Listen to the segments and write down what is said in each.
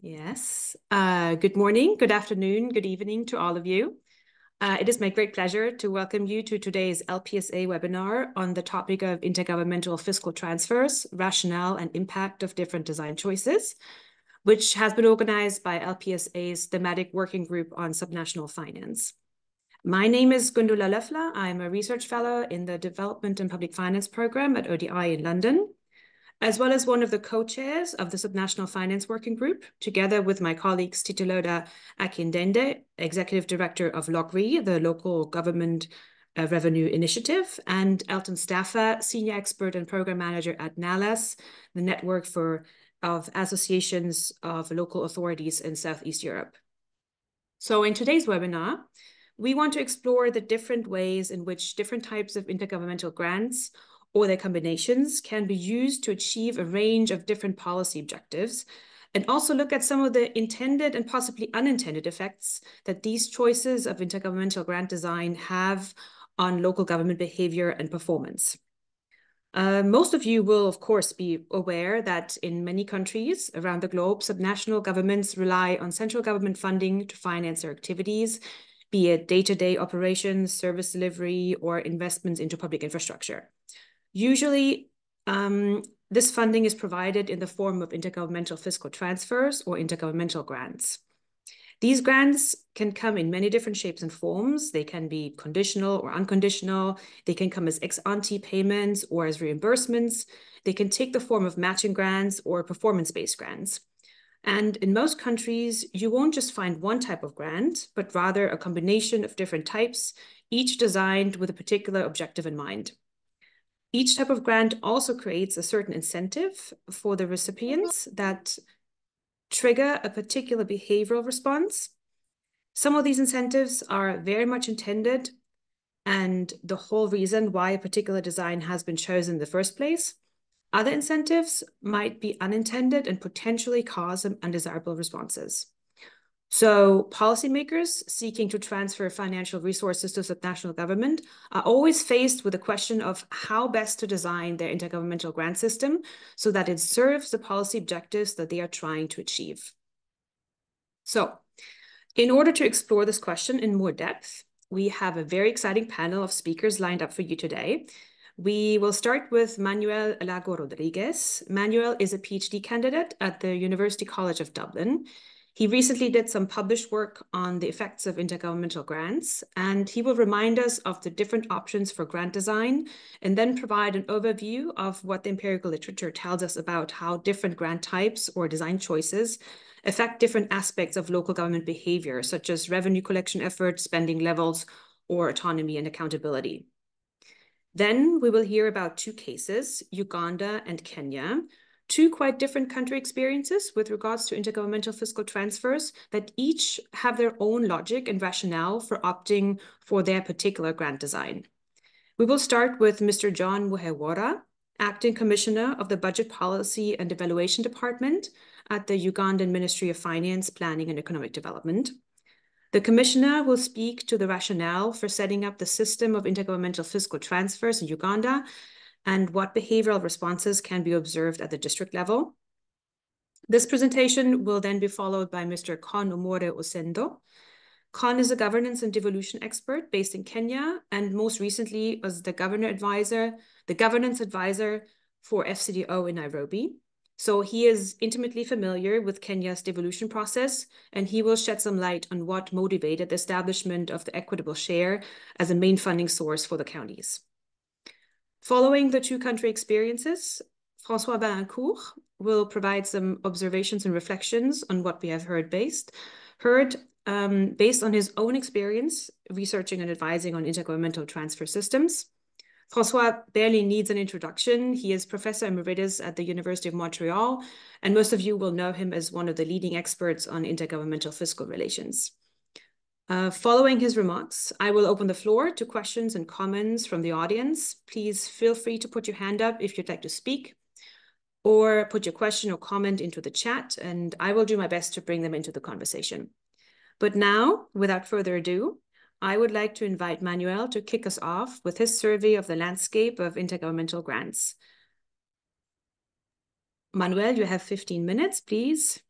Yes. Good morning, good afternoon, good evening to all of you. It is my great pleasure to welcome you to today's LPSA webinar on the topic of intergovernmental fiscal transfers, rationale and impact of different design choices, which has been organized by LPSA's Thematic Working Group on Subnational Finance. My name is Gundula Löffler. I'm a research fellow in the Development and Public Finance program at ODI in London, as well as one of the co-chairs of the Subnational Finance Working Group, together with my colleagues Tituloda Akindende, Executive Director of LOGRI, the Local Government Revenue Initiative, and Elton Staffer, Senior Expert and Program Manager at NALAS, the network of associations of local authorities in Southeast Europe. So in today's webinar, we want to explore the different ways in which different types of intergovernmental grants or their combinations can be used to achieve a range of different policy objectives, and also look at some of the intended and possibly unintended effects that these choices of intergovernmental grant design have on local government behavior and performance. Most of you will, of course, be aware that in many countries around the globe, subnational governments rely on central government funding to finance their activities, be it day-to-day operations, service delivery, or investments into public infrastructure. Usually, this funding is provided in the form of intergovernmental fiscal transfers or intergovernmental grants. These grants can come in many different shapes and forms. They can be conditional or unconditional. They can come as ex-ante payments or as reimbursements. They can take the form of matching grants or performance-based grants. And in most countries, you won't just find one type of grant, but rather a combination of different types, each designed with a particular objective in mind. Each type of grant also creates a certain incentive for the recipients that trigger a particular behavioral response. Some of these incentives are very much intended and the whole reason why a particular design has been chosen in the first place. Other incentives might be unintended and potentially cause some undesirable responses. So policymakers seeking to transfer financial resources to subnational government are always faced with the question of how best to design their intergovernmental grant system so that it serves the policy objectives that they are trying to achieve. So in order to explore this question in more depth, we have a very exciting panel of speakers lined up for you today. We will start with Manuel Lago Rodriguez. Manuel is a PhD candidate at the University College of Dublin. He recently did some published work on the effects of intergovernmental grants, and he will remind us of the different options for grant design and then provide an overview of what the empirical literature tells us about how different grant types or design choices affect different aspects of local government behavior, such as revenue collection efforts, spending levels, or autonomy and accountability. Then we will hear about two cases, Uganda and Kenya, two quite different country experiences with regards to intergovernmental fiscal transfers that each have their own logic and rationale for opting for their particular grant design. We will start with Mr. John Muhewora, Acting Commissioner of the Budget Policy and Evaluation Department at the Ugandan Ministry of Finance, Planning and Economic Development. The Commissioner will speak to the rationale for setting up the system of intergovernmental fiscal transfers in Uganda and what behavioral responses can be observed at the district level. This presentation will then be followed by Mr. Con Omore Osendo. Con is a governance and devolution expert based in Kenya, and most recently was the governance advisor for FCDO in Nairobi. So he is intimately familiar with Kenya's devolution process, and he will shed some light on what motivated the establishment of the equitable share as a main funding source for the counties. Following the two country experiences, François Balincourt will provide some observations and reflections on what we have heard based on his own experience researching and advising on intergovernmental transfer systems. François barely needs an introduction. He is Professor Emeritus at the University of Montreal, and most of you will know him as one of the leading experts on intergovernmental fiscal relations. Following his remarks, I will open the floor to questions and comments from the audience. Please feel free to put your hand up if you'd like to speak, or put your question or comment into the chat, and I will do my best to bring them into the conversation. But now, without further ado, I would like to invite Manuel to kick us off with his survey of the landscape of intergovernmental grants. Manuel, you have 15 minutes, please.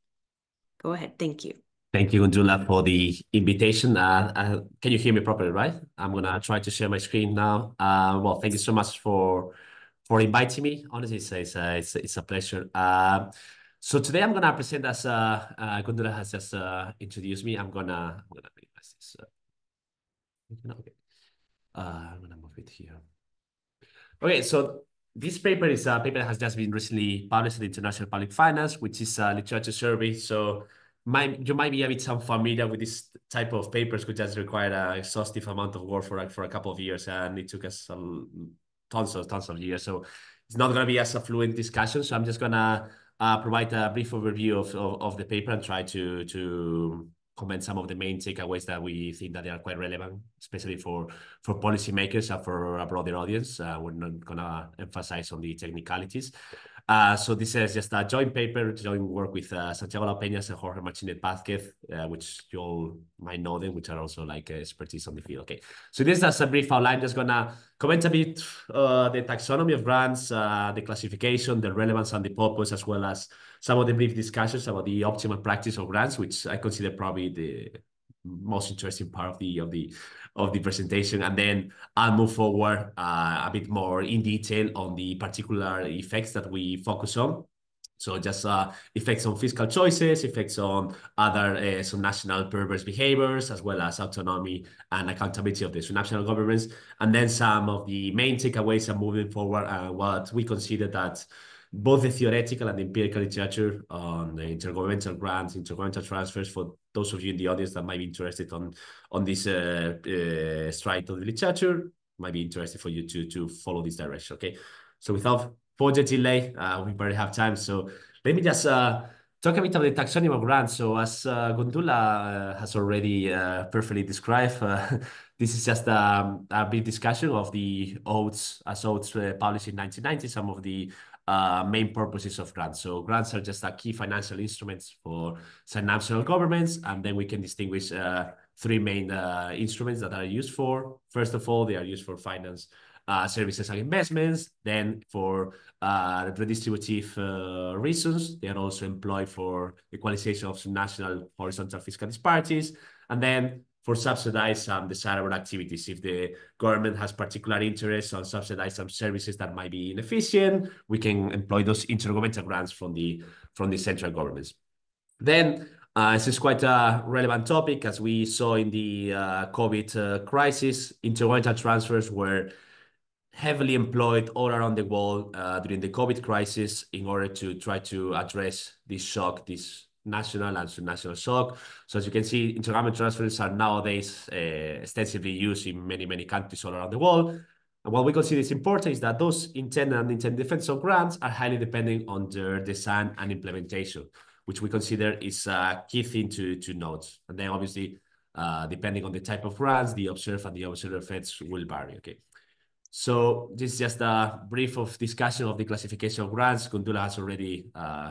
Go ahead. Thank you. Thank you, Gunjula, for the invitation. Can you hear me properly, right? I'm gonna try to share my screen now. Well, thank you so much for inviting me. Honestly, it's a pleasure. So today I'm gonna present as Gunjula has just introduced me. I'm gonna minimize this. Okay. I'm gonna move it here. Okay, so this paper is a paper that has just been recently published in International Public Finance, which is a literature survey. So you might be a bit familiar with this type of papers, which has required an exhaustive amount of work for a couple of years, and it took us tons of years. So it's not going to be as a fluent discussion. So I'm just going to provide a brief overview of the paper and try to comment some of the main takeaways that we think that they are quite relevant, especially for policymakers and for a broader audience. We're not going to emphasize on the technicalities. So this is just a joint paper, joint work with Santiago Laupeñas and Jorge Martinez Vázquez, which you all might know them, which are also like expertise on the field. Okay, so this is a brief outline. Just gonna comment a bit the taxonomy of grants, the classification, the relevance and the purpose, as well as some of the brief discussions about the optimal practice of grants, which I consider probably the most interesting part of the presentation. And then I'll move forward a bit more in detail on the particular effects that we focus on. So just effects on fiscal choices, effects on other subnational perverse behaviors, as well as autonomy and accountability of the subnational governments. And then some of the main takeaways are moving forward, what we consider that both the theoretical and the empirical literature on the intergovernmental grants, intergovernmental transfers, for those of you in the audience that might be interested on this stride of the literature, might be interested for you to follow this direction. Okay, so without further delay, we barely have time. So let me just talk a bit about the taxonomy of grants. So as Gundula has already perfectly described, this is just a brief discussion of the oaths, as oaths published in 1990, some of the main purposes of grants. So grants are just a key financial instruments for some national governments, and then we can distinguish three main instruments that are used for. First of all, they are used for finance services and investments. Then for redistributive reasons, they are also employed for equalization of national horizontal fiscal disparities. And then for subsidize some desirable activities. If the government has particular interest on subsidize some services that might be inefficient, we can employ those intergovernmental grants from the central governments. Then this is quite a relevant topic, as we saw in the COVID crisis. Intergovernmental transfers were heavily employed all around the world during the COVID crisis in order to try to address this shock, this national and subnational shock. So as you can see, intergovernmental transfers are nowadays extensively used in many countries all around the world. And what we consider is important is that those intended and intended defense of grants are highly dependent on their design and implementation, which we consider is a key thing to note. And then obviously, depending on the type of grants, the observed and the observed effects will vary, okay? So this is just a brief of discussion of the classification of grants. Gundula has already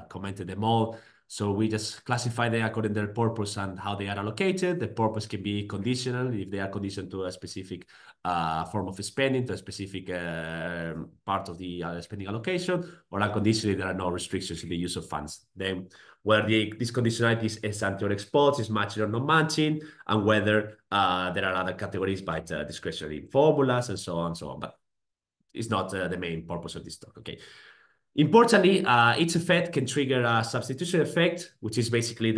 commented them all. So we just classify them according to their purpose and how they are allocated. The purpose can be conditional if they are conditioned to a specific form of spending, to a specific part of the spending allocation, or unconditionally there are no restrictions in the use of funds. Then where this conditionality is ex ante or ex post, is matching or not matching, and whether there are other categories by discretionary formulas and so on and so on. But it's not the main purpose of this talk, okay? Importantly, each effect can trigger a substitution effect, which is basically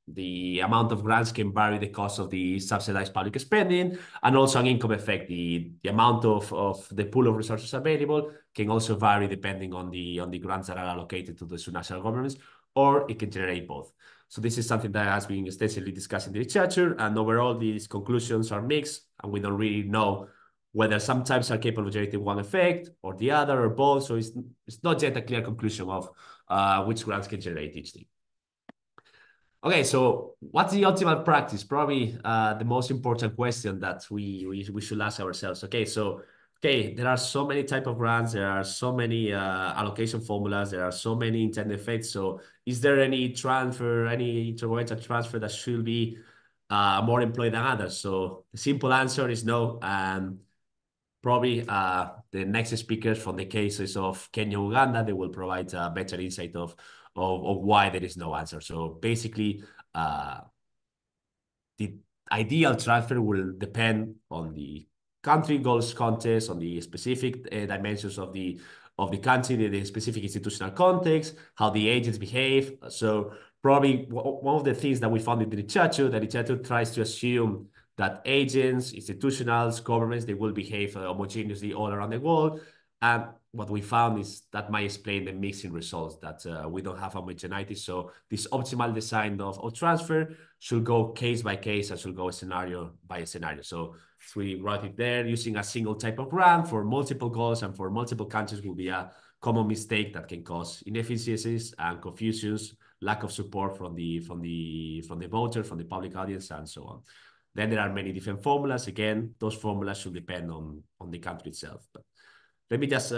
the amount of grants can vary the cost of the subsidized public spending, and also an income effect. The amount of the pool of resources available can also vary depending on the grants that are allocated to the subnational governments, or it can generate both. So this is something that has been extensively discussed in the literature, and overall these conclusions are mixed, and we don't really know whether sometimes are capable of generating one effect or the other or both. So it's not yet a clear conclusion of which grants can generate each thing. Okay, so what's the optimal practice? Probably the most important question that we should ask ourselves. Okay, so there are so many type of grants, there are so many allocation formulas, there are so many intended effects. So is there any transfer, any intergovernmental transfer that should be more employed than others? So the simple answer is no. probably the next speakers from the cases of Kenya, Uganda, they will provide a better insight of why there is no answer. So basically, the ideal transfer will depend on the country goals contest, on the specific dimensions of the country, the specific institutional context, how the agents behave. So probably one of the things that we found in the literature tries to assume that agents, institutionals, governments, they will behave homogeneously all around the world. And what we found is that might explain the mixing results, that we don't have homogeneity. So this optimal design of transfer should go case by case and should go scenario by scenario. So we write it there using a single type of grant for multiple goals and for multiple countries will be a common mistake that can cause inefficiencies and confusions, lack of support from the voter, from the public audience, and so on. Then there are many different formulas. Again, those formulas should depend on the country itself. But let me just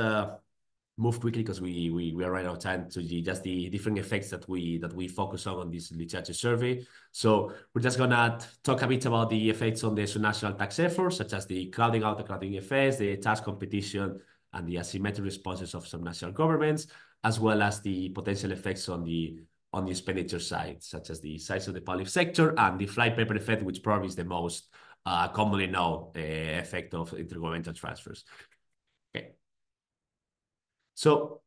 move quickly because we are running out of time to just the different effects that we focus on this literature survey. So we're just gonna talk a bit about the effects on the subnational tax efforts, such as the crowding out, the crowding effects, the tax competition, and the asymmetric responses of subnational governments, as well as the potential effects on the expenditure side, such as the size of the public sector and the fly paper effect, which probably is the most commonly known effect of intergovernmental transfers. Okay. So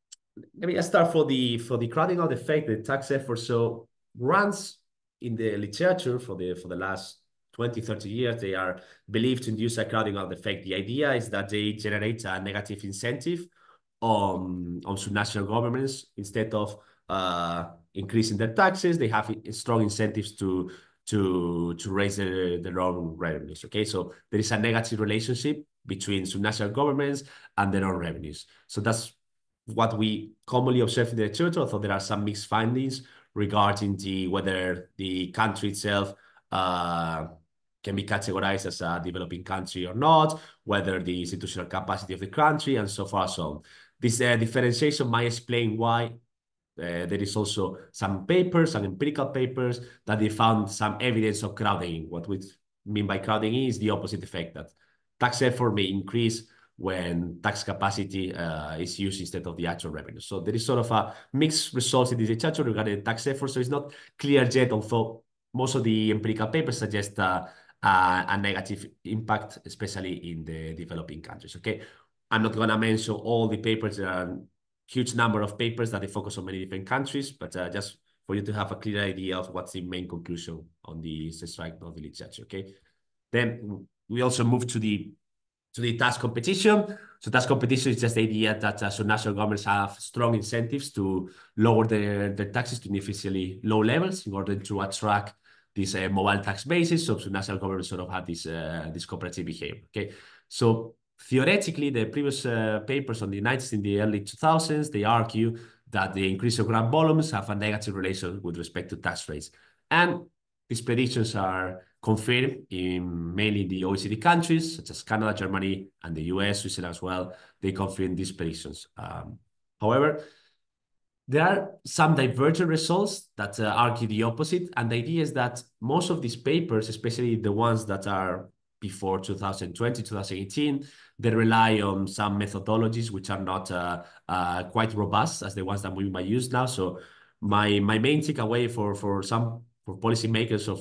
let me just start for the crowding out effect, the tax effort. So grants in the literature for the last 20, 30 years, they are believed to induce a crowding out effect. The idea is that they generate a negative incentive on subnational governments. Instead of increasing their taxes, they have strong incentives to raise their own revenues. Okay, so there is a negative relationship between subnational governments and their own revenues. So that's what we commonly observe in the literature, although there are some mixed findings regarding whether the country itself can be categorized as a developing country or not, whether the institutional capacity of the country, and so far so on. This differentiation might explain why there is also some papers, some empirical papers, that they found some evidence of crowding. What we mean by crowding is the opposite effect, that tax effort may increase when tax capacity is used instead of the actual revenue. So there is sort of a mixed result in this literature regarding the tax effort. So it's not clear yet, although most of the empirical papers suggest a negative impact, especially in the developing countries. Okay, I'm not going to mention all the papers. There are a huge number of papers that they focus on many different countries, but just for you to have a clear idea of what's the main conclusion on the strike of the literature. Okay, then we also move to the tax competition. So tax competition is just the idea that subnational governments have strong incentives to lower their taxes to inefficiently low levels in order to attract this mobile tax basis. So subnational governments sort of have this cooperative behavior. Okay, so theoretically, the previous papers on the 90s in the early 2000s, they argue that the increase of grant volumes have a negative relation with respect to tax rates. And these predictions are confirmed in mainly the OECD countries, such as Canada, Germany, and the US, Switzerland as well. They confirm these predictions. However, there are some divergent results that argue the opposite. And the idea is that most of these papers, especially the ones that are before 2020, 2018, they rely on some methodologies which are not quite robust as the ones that we might use now. So my main takeaway for policymakers or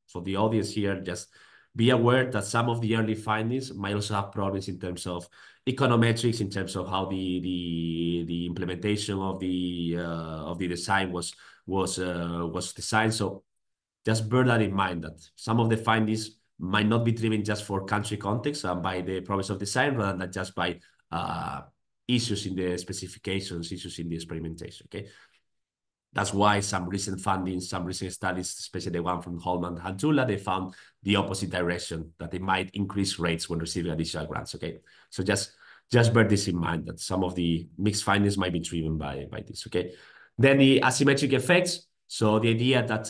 for the audience here, just be aware that some of the early findings might also have problems in terms of econometrics, in terms of how the implementation of the design was designed. So just bear that in mind, that some of the findings might not be driven just for country context and by the problems of design, rather than just by issues in the specifications, issues in the experimentation. Okay. That's why some recent findings, some recent studies, especially the one from Holman and Hantula, they found the opposite direction, that they might increase rates when receiving additional grants. Okay, so just bear this in mind, that some of the mixed findings might be driven by this. Okay, then the asymmetric effects. So the idea that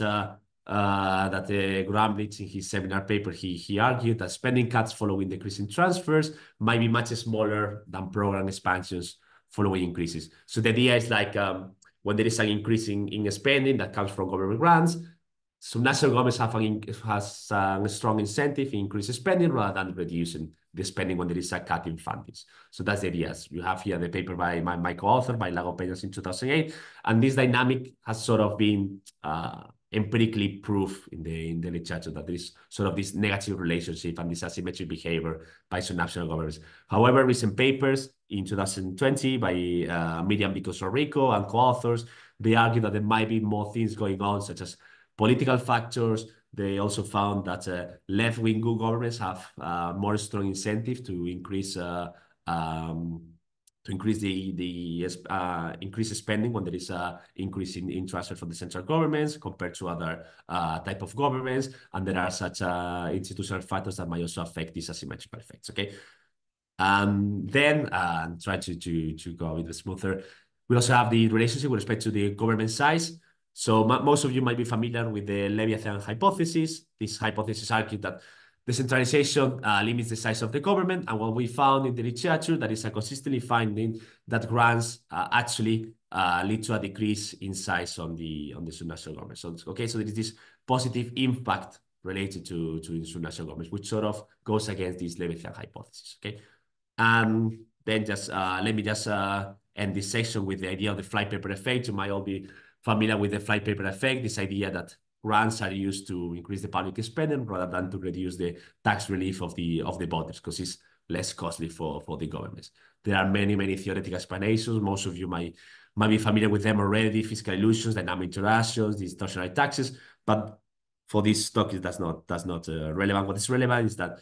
Graham Blitz in his seminar paper, he argued that spending cuts following decreasing transfers might be much smaller than program expansions following increases. So the idea is like when there is an increase in spending that comes from government grants, subnational governments has a strong incentive in increasing spending rather than reducing the spending when there is a cut in fundings. So that's the idea. You have here the paper by my co-author, by Lago Peñas in 2008, and this dynamic has sort of been empirically proof in the literature that there is sort of this negative relationship and this asymmetric behavior by subnational governments. However, recent papers in 2020 by Miriam Vico Rico and co-authors, they argue that there might be more things going on, such as political factors. They also found that left-wing governments have more strong incentive to increase increase spending when there is a increase in transfer from the central governments compared to other type of governments, and there are such institutional factors that might also affect these asymmetrical effects. Okay, then try to go a bit smoother. We also have the relationship with respect to the government size. So most of you might be familiar with the Leviathan hypothesis. This hypothesis argued that decentralization limits the size of the government, and what we found in the literature that is a consistently finding that grants actually lead to a decrease in size on the subnational government. So okay, so there is this positive impact related to subnational governments, which sort of goes against this Leviathan hypothesis. Okay, and then just let me just end this section with the idea of the flypaper effect. You might all be familiar with the flypaper effect, this idea that grants are used to increase the public spending rather than to reduce the tax relief of the voters, because it's less costly for the governments. There are many theoretical explanations. Most of you might be familiar with them already: fiscal illusions, dynamic interactions, distortionary taxes. But for this talk, that's not relevant. What is relevant is that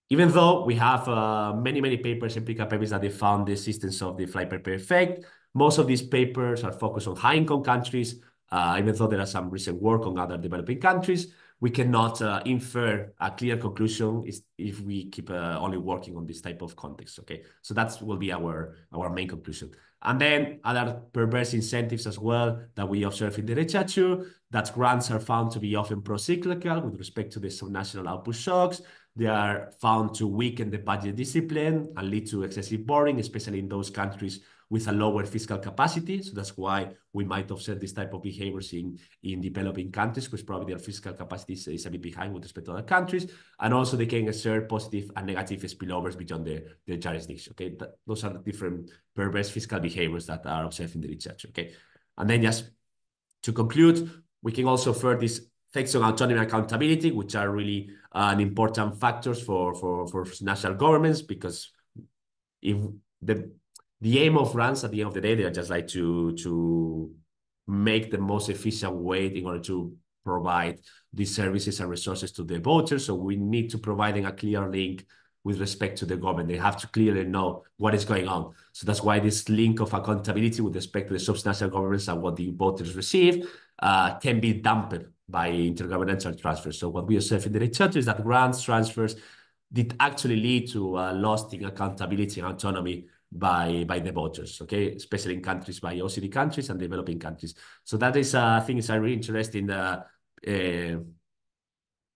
even though we have many papers, empirical papers that they found the existence of the flypaper effect, most of these papers are focused on high-income countries. Even though there are some recent work on other developing countries, we cannot infer a clear conclusion if we keep only working on this type of context. Okay, so that will be our main conclusion. And then other perverse incentives as well that we observe in the literature, that grants are found to be often pro-cyclical with respect to the subnational output shocks. They are found to weaken the budget discipline and lead to excessive borrowing, especially in those countries with a lower fiscal capacity. So that's why we might observe this type of behaviors in developing countries, because probably their fiscal capacity is a bit behind with respect to other countries. And also they can exert positive and negative spillovers beyond their jurisdiction. Okay, those are the different perverse fiscal behaviors that are observed in the literature. Okay, and then just to conclude, we can also infer these effects on autonomy and accountability, which are really an important factors for national governments, because if the aim of grants at the end of the day, they are just like to make the most efficient way in order to provide these services and resources to the voters. So we need to provide them a clear link with respect to the government. They have to clearly know what is going on. So that's why this link of accountability with respect to the subnational governments and what the voters receive can be dampened by intergovernmental transfers. So what we observe in the literature is that grants transfers did actually lead to a loss in accountability and autonomy by the voters, okay, especially in countries by OECD countries and developing countries. So that is, I think, is a really interesting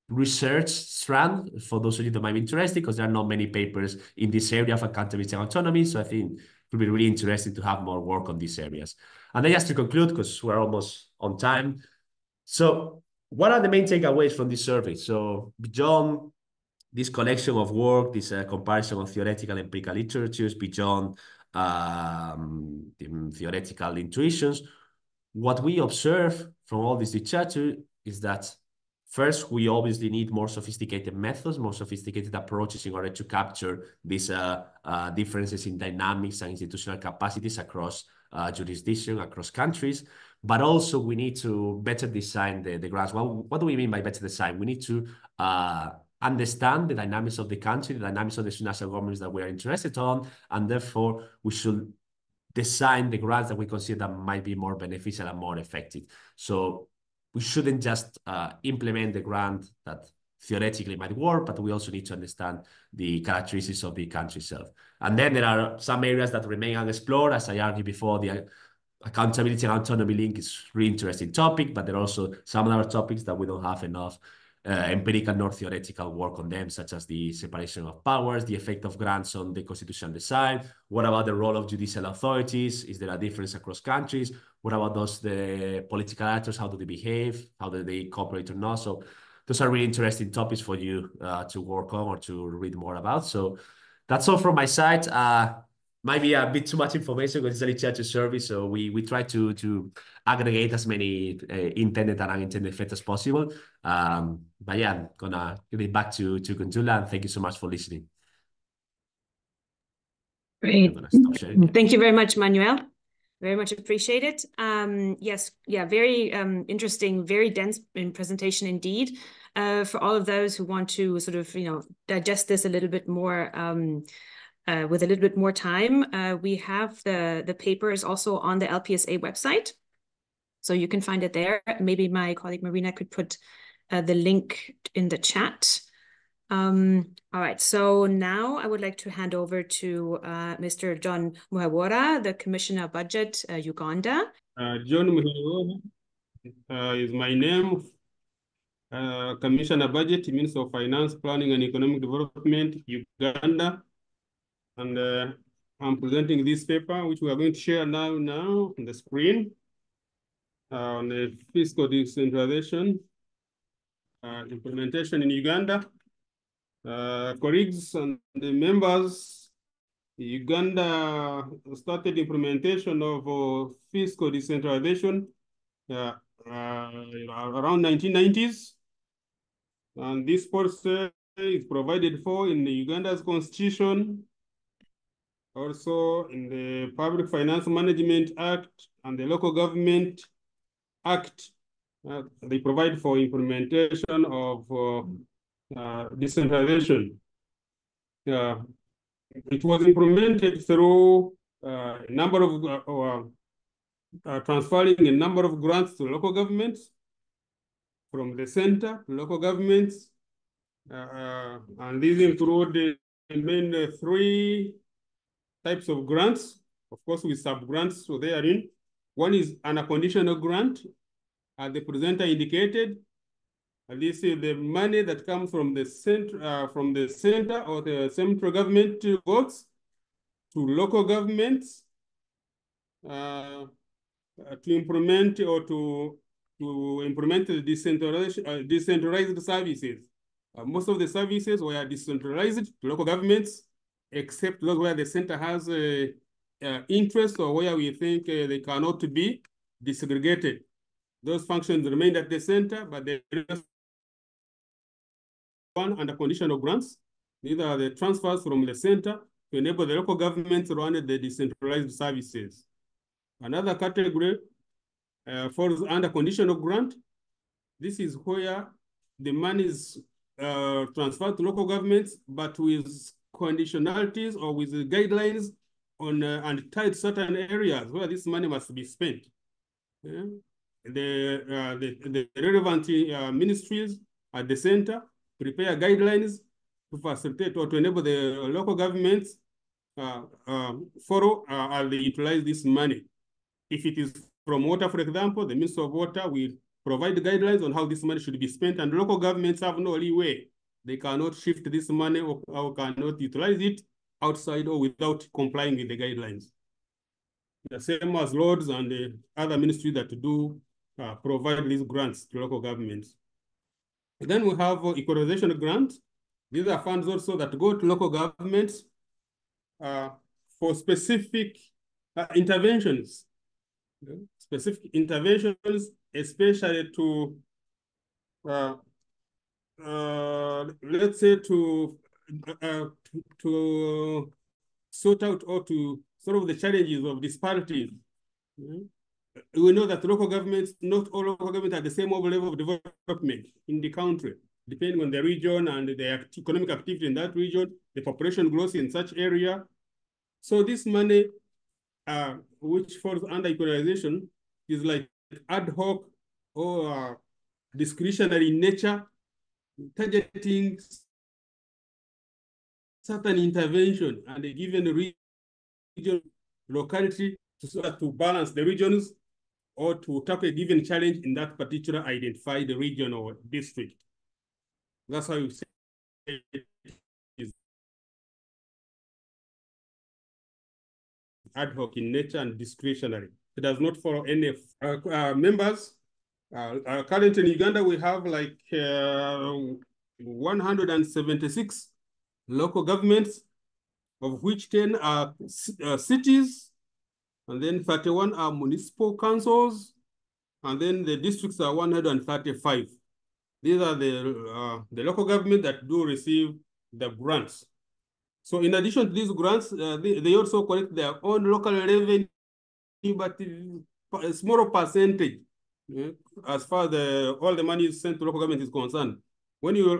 research strand for those of you that might be interested, because there are not many papers in this area of accountability and autonomy. So I think it would be really interesting to have more work on these areas. And then just to conclude, because we're almost on time. So what are the main takeaways from this survey? So beyond this collection of work, this comparison of theoretical and empirical literatures, beyond theoretical intuitions, what we observe from all this literature is that first, we obviously need more sophisticated methods, more sophisticated approaches in order to capture these differences in dynamics and institutional capacities across jurisdiction, across countries. But also we need to better design the grants. Well, what do we mean by better design? We need to understand the dynamics of the country, the dynamics of the national governments that we are interested on, and therefore we should design the grants that we consider that might be more beneficial and more effective. So we shouldn't just implement the grant that theoretically might work, but we also need to understand the characteristics of the country itself. And then there are some areas that remain unexplored. As I argued before, the accountability and autonomy link is a really interesting topic, but there are also some other topics that we don't have enough empirical nor theoretical work on them, such as the separation of powers, the effect of grants on the constitutional design. What about the role of judicial authorities? Is there a difference across countries? What about the political actors? How do they behave? How do they cooperate or not? So those are really interesting topics for you to work on or to read more about. So that's all from my side. Might be a bit too much information because it's a literature service, so we try to aggregate as many intended and unintended effects as possible. But yeah, I'm gonna give it back to Kuntula, and thank you so much for listening. Great. I'm gonna stop sharing. Thank you very much, Manuel. Very much appreciate it. Yes, yeah, very interesting, very dense in presentation indeed. For all of those who want to sort of, digest this a little bit more with a little bit more time, we have the paper is also on the LPSA website. So you can find it there. Maybe my colleague Marina could put the link in the chat. All right, so now I would like to hand over to Mr. John Muhawara, the Commissioner of Budget, Uganda. John Muhawara is my name. Commissioner Budget, Minister of Finance, Planning and Economic Development, Uganda. And I'm presenting this paper, which we are going to share now on the screen, on the fiscal decentralization implementation in Uganda. Colleagues and the members, Uganda started implementation of fiscal decentralization around 1990s. And this policy is provided for in the Uganda's constitution, also in the Public Finance Management Act and the Local Government Act. They provide for implementation of decentralization. It was implemented through a number of transferring a number of grants to local governments from the center to local governments. And these include mainly three types of grants, of course, with sub-grants so they are in. One is an unconditional grant, as the presenter indicated. This is the money that comes from the center or the central government works to local governments to implement or to implement the decentralized services. Most of the services were decentralized to local governments, except those where the center has interest or where we think they cannot be desegregated. Those functions remained at the center, but the one under conditional grants. These are the transfers from the center to enable the local government to run the decentralized services. Another category falls under conditional grant. This is where the money is transferred to local governments, but with conditionalities or with guidelines on and tied certain areas where this money must be spent. Yeah. The relevant ministries at the center prepare guidelines to facilitate or to enable the local governments follow as they utilize this money. If it is from water, for example, the Minister of Water will provide guidelines on how this money should be spent, and local governments have no leeway. They cannot shift this money or cannot utilize it outside or without complying with the guidelines. The same as roads and the other ministries that do provide these grants to local governments. And then we have equalization grants. These are funds also that go to local governments for specific interventions. Specific interventions, especially to, let's say, to sort out or to solve the challenges of disparities. We know that local governments, not all local governments are the same level of development in the country, depending on the region and the economic activity in that region, the population growth in such area. So this money, which falls under equalization, is like ad hoc or discretionary in nature, targeting certain intervention and a given region, locality to balance the regions or to tackle a given challenge in that particular identified region or district. That's why we say it is ad hoc in nature and discretionary. It does not follow any members. Currently in Uganda, we have like 176 local governments, of which 10 are cities, and then 31 are municipal councils, and then the districts are 135. These are the local government that do receive the grants. So in addition to these grants, they also collect their own local revenue, but a smaller percentage as far as all the money is sent to local government is concerned. When you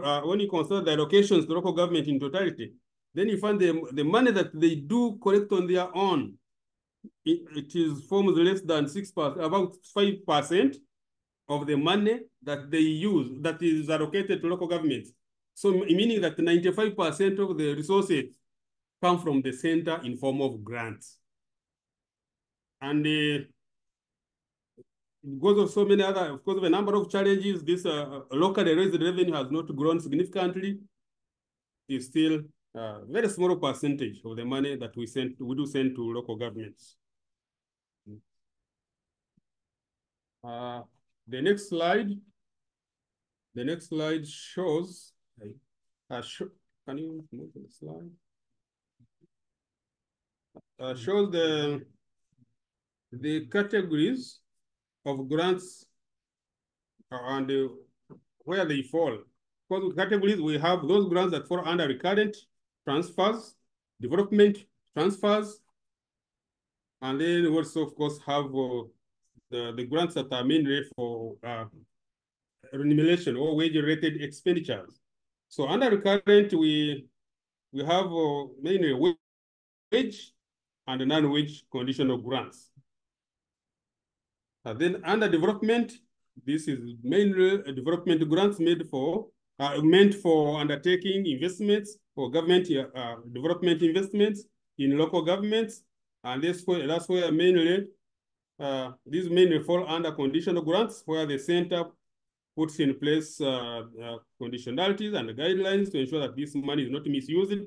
consider the allocations to local government in totality, then you find the money that they do collect on their own, it is forms less than 6%, about 5% of the money that they use that is allocated to local governments. So meaning that 95% of the resources come from the center in form of grants. And because of so many other, of course, of a number of challenges, this locally raised revenue has not grown significantly. It's still a very small percentage of the money that we do send to local governments. The next slide shows, can you move the slide? Shows the categories of grants and where they fall. Because categories, we have those grants that fall under recurrent transfers, development transfers, and then we also, of course, have the grants that are mainly for remuneration or wage-related expenditures. So under recurrent, we have mainly wage and non-wage conditional grants. And then under development, this is mainly development grants meant for undertaking investments for government development investments in local governments, and that's where mainly these mainly fall under conditional grants, where the center puts in place conditionalities and guidelines to ensure that this money is not misused.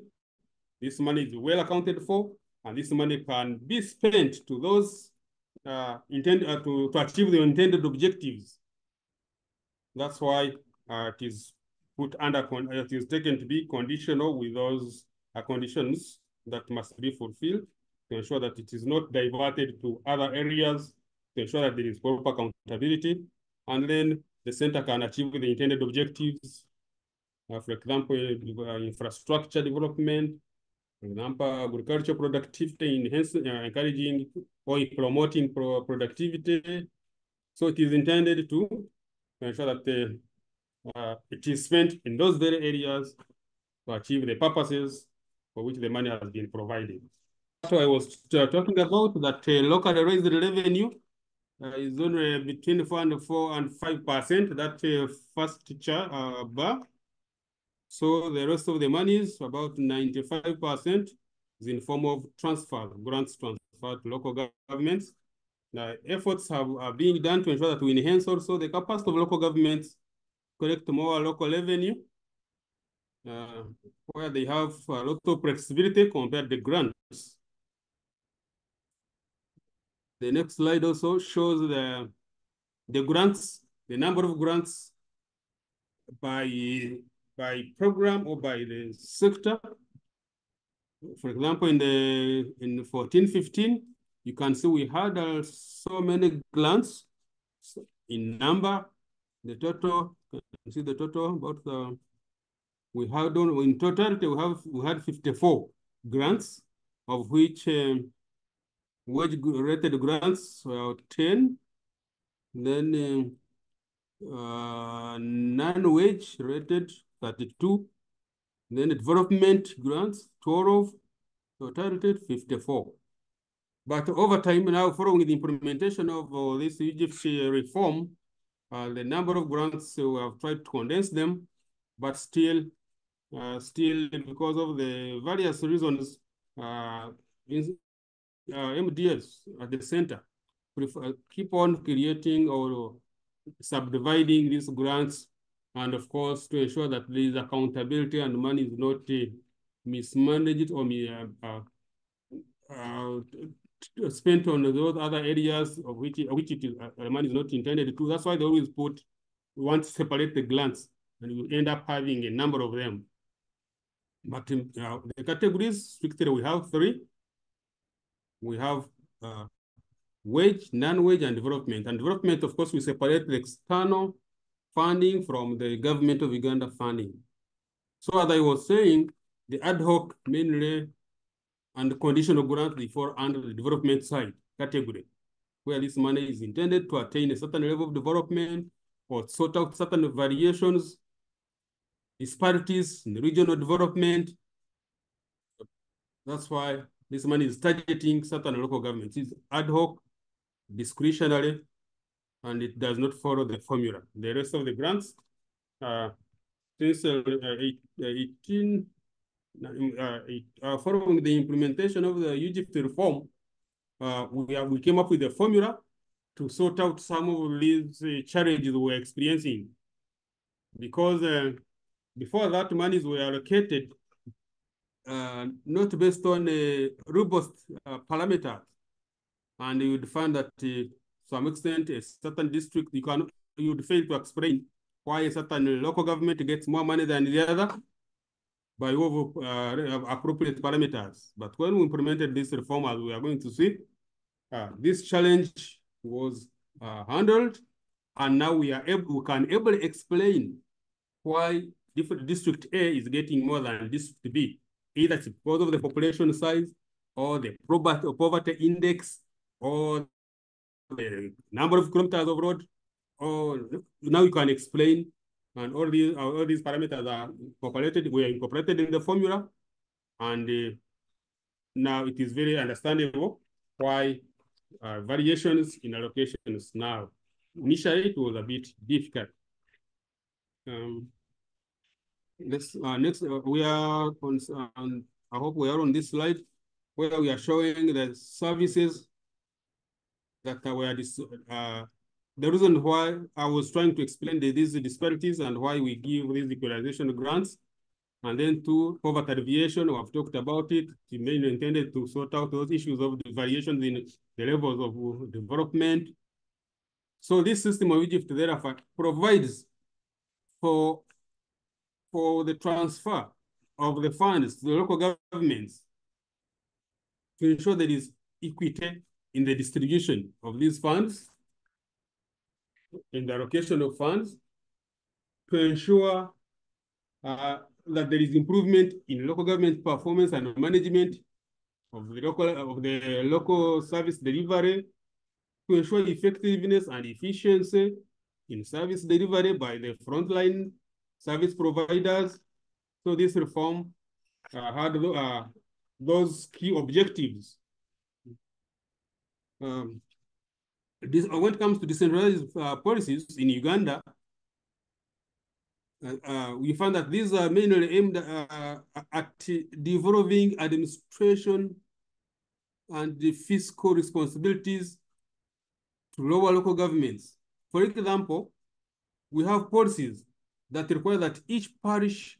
This money is well accounted for, and this money can be spent to those to achieve the intended objectives. That's why it is put under, it is taken to be conditional with those conditions that must be fulfilled to ensure that it is not diverted to other areas, to ensure that there is proper accountability, and then the center can achieve the intended objectives. For example, infrastructure development, for example, agricultural productivity, encouraging or promoting productivity. So it is intended to ensure that it is spent in those very areas to achieve the purposes for which the money has been provided. So I was talking about that locally raised revenue is only between 4 and 5%, that first bar. So the rest of the money is about 95% is in form of transfer, grants transferred to local governments. Efforts are being done to ensure that we enhance also the capacity of local governments collect more local revenue, where they have a lot of flexibility compared to grants. The next slide also shows the grants, the number of grants by program or by the sector. For example, in 14-15, you can see we had so many grants in number. The total, you can see the total about we had in totality we had 54 grants, of which wage-rated grants were 10. Then non-wage rated 32. Then development grants 12, totality 54. But over time now, following the implementation of this Egypt reform, the number of grants, we have tried to condense them, but still because of the various reasons, MDS at the center keep on creating or subdividing these grants And of course, to ensure that there is accountability and money is not mismanaged or spent on those other areas of which money is not intended to. That's why they always want to separate the grants, and you end up having a number of them. But the categories, strictly, we have three. We have wage, non-wage, and development. And development, of course, we separate the external funding from the government of Uganda funding. So as I was saying, the ad hoc mainly and conditional grants, they fall under the development side category, where this money is intended to attain a certain level of development or sort out certain variations, disparities in regional development. That's why this money is targeting certain local governments. It's ad hoc, discretionary, and it does not follow the formula. The rest of the grants, since 18, following the implementation of the UGIFT reform, we came up with a formula to sort out some of these challenges we're experiencing. Because before that, monies were allocated not based on robust parameters. And you would find that to some extent, a certain district, you would fail to explain why a certain local government gets more money than the other by appropriate parameters. But when we implemented this reform, as we are going to see, this challenge was handled, and now we can able to explain why different district A is getting more than district B, either it's because of the population size or the poverty index or the number of kilometers of road, or now you can explain, and all these parameters are were incorporated in the formula, and now it is very understandable why variations in allocations now. Initially, it was a bit difficult. Next, we are on, I hope we are on this slide where we are showing the services that were the reason why I was trying to explain these disparities and why we give these equalization grants. And then to poverty alleviation, we have talked about it. It mainly intended to sort out those issues of the variations in the levels of development. So this system of Egypt therefore provides for the transfer of the funds to the local governments to ensure there is equity in the distribution of these funds, in the allocation of funds, to ensure that there is improvement in local government performance and management of the local service delivery, to ensure effectiveness and efficiency in service delivery by the frontline service providers. So this reform had those key objectives. When it comes to decentralized policies in Uganda, we found that these are mainly aimed at devolving administration and the fiscal responsibilities to lower local governments. For example, we have policies that require that each parish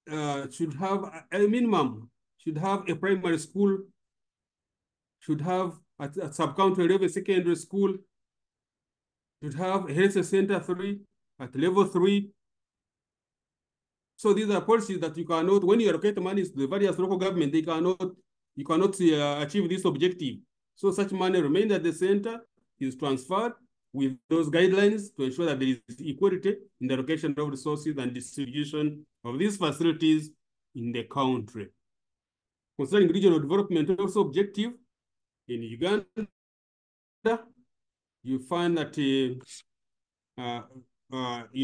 should have a minimum, should have a primary school, should have a sub-county level secondary school, should have a health center 3 at level 3. So these are policies that you cannot, when you allocate money to the various local government, you cannot achieve this objective. So such money remains at the center, is transferred with those guidelines to ensure that there is equality in the allocation of resources and distribution of these facilities in the country. Concerning regional development, also objective in Uganda, you find that in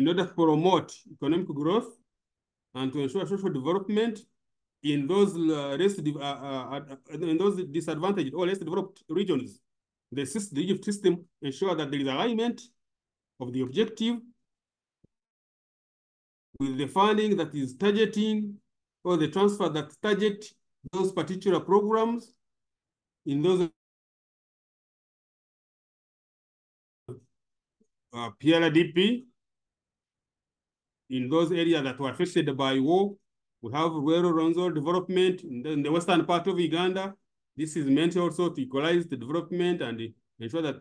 order to promote economic growth and to ensure social development in those disadvantaged or less developed regions, the Egypt system ensures that there is alignment of the objective with the funding that is targeting, or the transfer that target those particular programs in those PRDP in those areas that were affected by war. We have rural development in the western part of Uganda. This is meant also to equalize the development and ensure that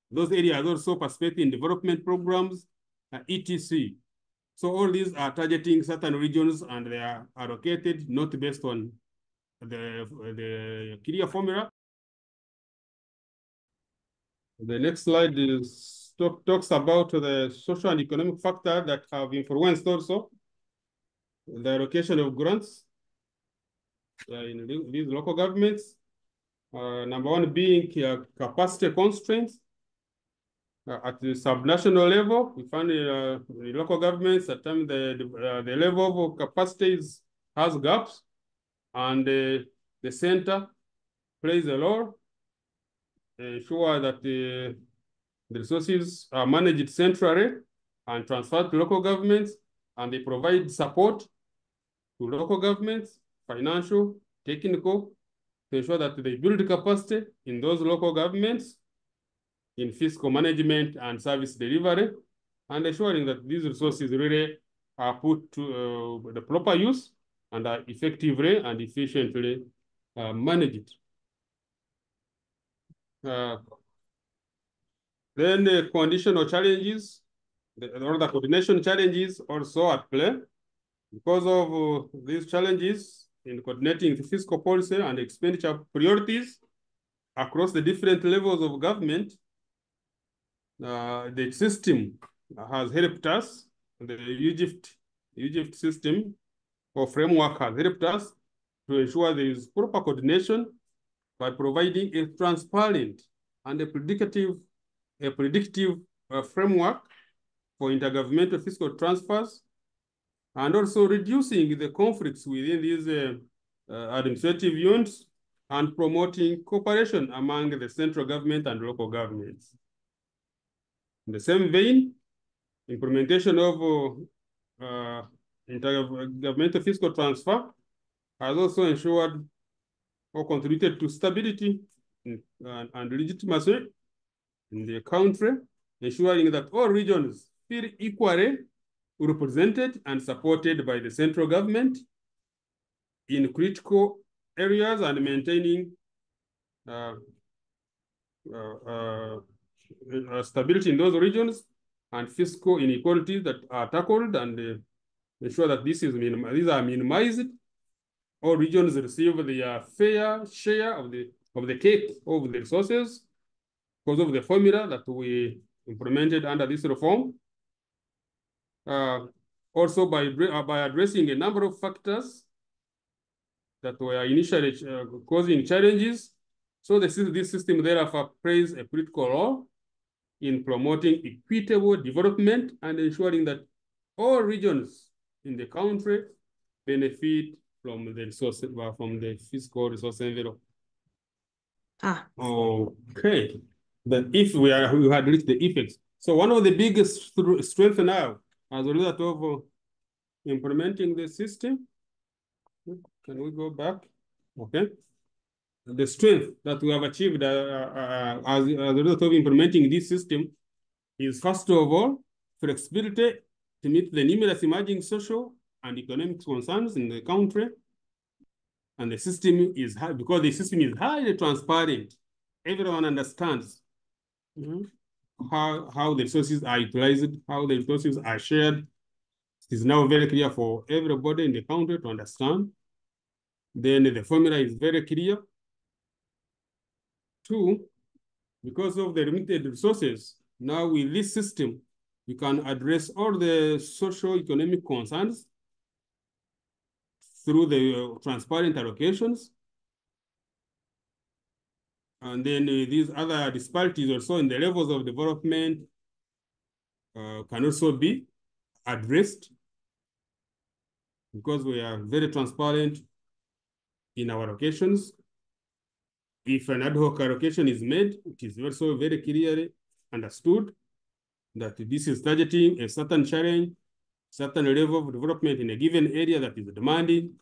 those areas also participate in development programs, etc. So all these are targeting certain regions and they are allocated not based on the clear formula. The next slide talks about the social and economic factors that have influenced also the allocation of grants in these local governments. Number one being capacity constraints. At the subnational level, we find the local governments at times the level of capacities has gaps, and the center plays a role ensure that the resources are managed centrally and transferred to local governments, and they provide support to local governments, financial, technical, to ensure that they build capacity in those local governments in fiscal management and service delivery, and ensuring that these resources really are put to the proper use and are effectively and efficiently managed. Then the conditional challenges, or the coordination challenges also at play. Because of these challenges in coordinating the fiscal policy and expenditure priorities across the different levels of government, the system has helped us. The Egypt system or framework has helped us to ensure there is proper coordination by providing a transparent and a predictive framework for intergovernmental fiscal transfers, and also reducing the conflicts within these administrative units and promoting cooperation among the central government and local governments. In the same vein, implementation of intergovernmental fiscal transfer has also ensured or contributed to stability and legitimacy in the country, ensuring that all regions feel equally represented and supported by the central government in critical areas and maintaining stability in those regions and fiscal inequalities that are tackled, and ensure that these are minimized. All regions receive their fair share of the cake of the resources because of the formula that we implemented under this reform. Also by addressing a number of factors that were initially causing challenges. So this system therefore plays a critical role in promoting equitable development and ensuring that all regions in the country benefit from the resources, from the fiscal resource envelope. Okay. But if we had reached the effects. So one of the biggest strengths now as a result of implementing the system. Can we go back? Okay. The strength that we have achieved as a result of implementing this system is, first of all, flexibility to meet the numerous emerging social and economic concerns in the country. And the system is high, because the system is highly transparent. Everyone understands how the resources are utilized, how the resources are shared. It is now very clear for everybody in the country to understand. Then the formula is very clear. Two, because of the limited resources, now with this system, we can address all the socio-economic concerns through the transparent allocations. And then these other disparities also in the levels of development can also be addressed because we are very transparent in our allocations. If an ad hoc allocation is made, it is also very clearly understood that this is targeting a certain challenge, certain level of development in a given area that is demanding.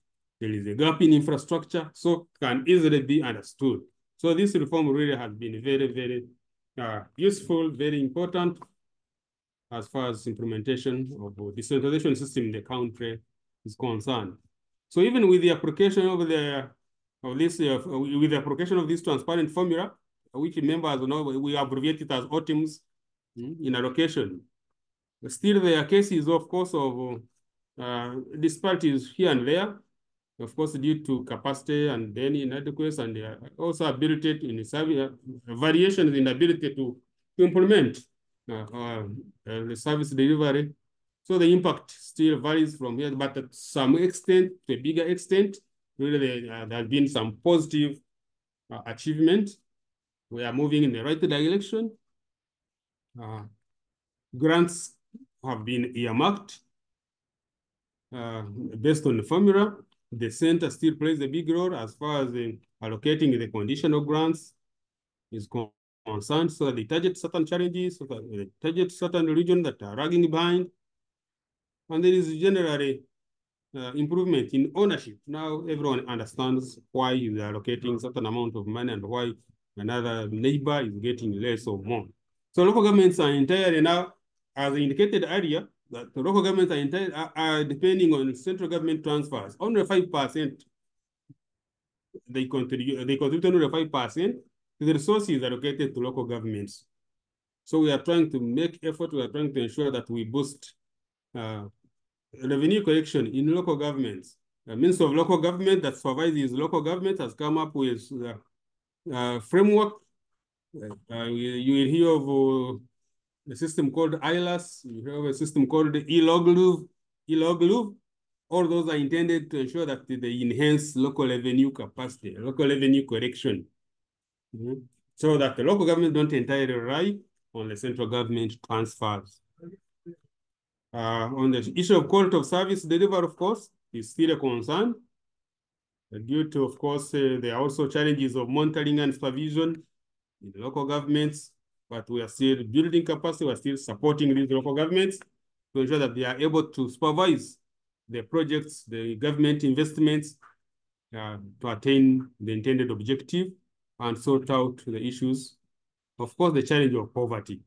There is a gap in infrastructure, so can easily be understood. So this reform really has been very, very useful, very important as far as implementation of the decentralization system in the country is concerned. So even with the application of with the application of this transparent formula, which members know we abbreviate it as OTIMs in allocation, still there are cases, of course, of disparities here and there, of course, due to capacity and then inadequacy and also ability in service, variations in ability to implement the service delivery. So the impact still varies from here, but to some extent, to a bigger extent, really there has been some positive achievement. We are moving in the right direction. Grants have been earmarked based on the formula. The center still plays a big role as far as allocating the conditional grants is concerned, so that they target certain challenges, so that they target certain regions that are lagging behind. And there is generally improvement in ownership. Now everyone understands why you are allocating certain amount of money and why another neighbor is getting less or more. So local governments are entirely now, as indicated earlier, that the local governments are entirely depending on central government transfers. Only 5% they contribute only 5% to the resources allocated to local governments. So we are trying to make effort. We are trying to ensure that we boost revenue collection in local governments. The Ministry of Local Government that supervises local government has come up with a framework. You will hear of a system called ILAS. You have a system called e-log. All those are intended to ensure that they enhance local revenue capacity, local revenue collection. So that the local government don't entirely rely on the central government transfers. On the issue of quality of service delivery, of course, is still a concern. Due to, of course, there are also challenges of monitoring and supervision in local governments, but we are still building capacity. We are still supporting these local governments to ensure that they are able to supervise the projects, the government investments to attain the intended objective and sort out the issues. Of course, the challenge of poverty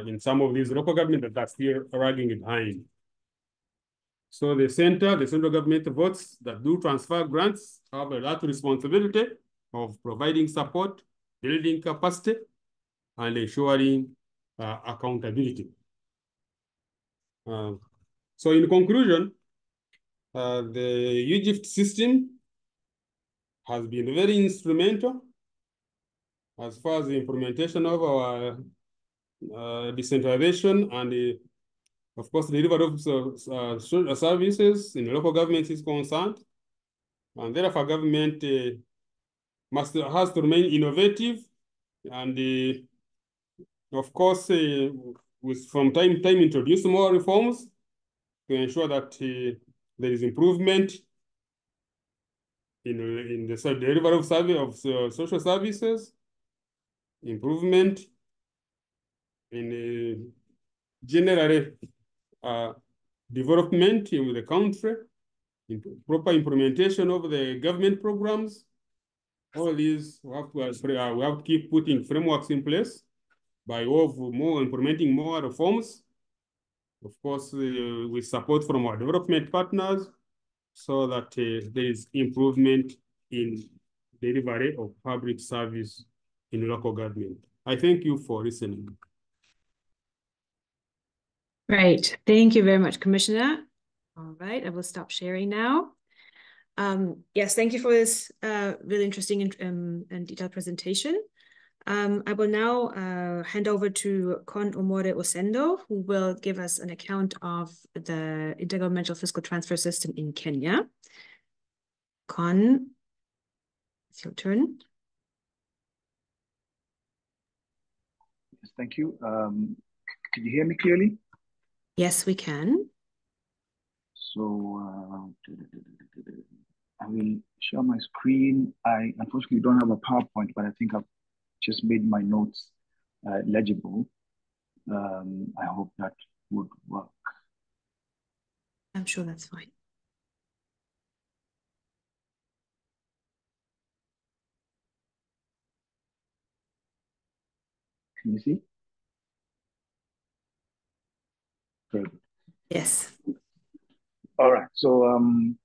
in some of these local governments that are still lagging behind. So the central government votes that do transfer grants have a lot of responsibility of providing support, building capacity, and ensuring accountability. So in conclusion, the UGIFT system has been very instrumental as far as the implementation of our decentralization and of course, the delivery of services in local governments is concerned. And therefore, government has to remain innovative and, of course, from time to time, introduce more reforms to ensure that there is improvement in the delivery of social services, improvement in general development in the country, proper implementation of the government programs. All these we have to keep putting frameworks in place by way of implementing more reforms. Of course, with support from our development partners, so that there is improvement in delivery of public service in local government. I thank you for listening. Great. Thank you very much, Commissioner. All right, I will stop sharing now. Yes, thank you for this really interesting and detailed presentation. I will now hand over to Con Omore Osendo, who will give us an account of the intergovernmental fiscal transfer system in Kenya. Con, it's your turn. Yes, thank you. Can you hear me clearly? Yes, we can. So I will share my screen. I unfortunately don't have a PowerPoint, but I think I've just made my notes legible. I hope that would work. I'm sure that's fine. Can you see? Very good. Yes. All right. So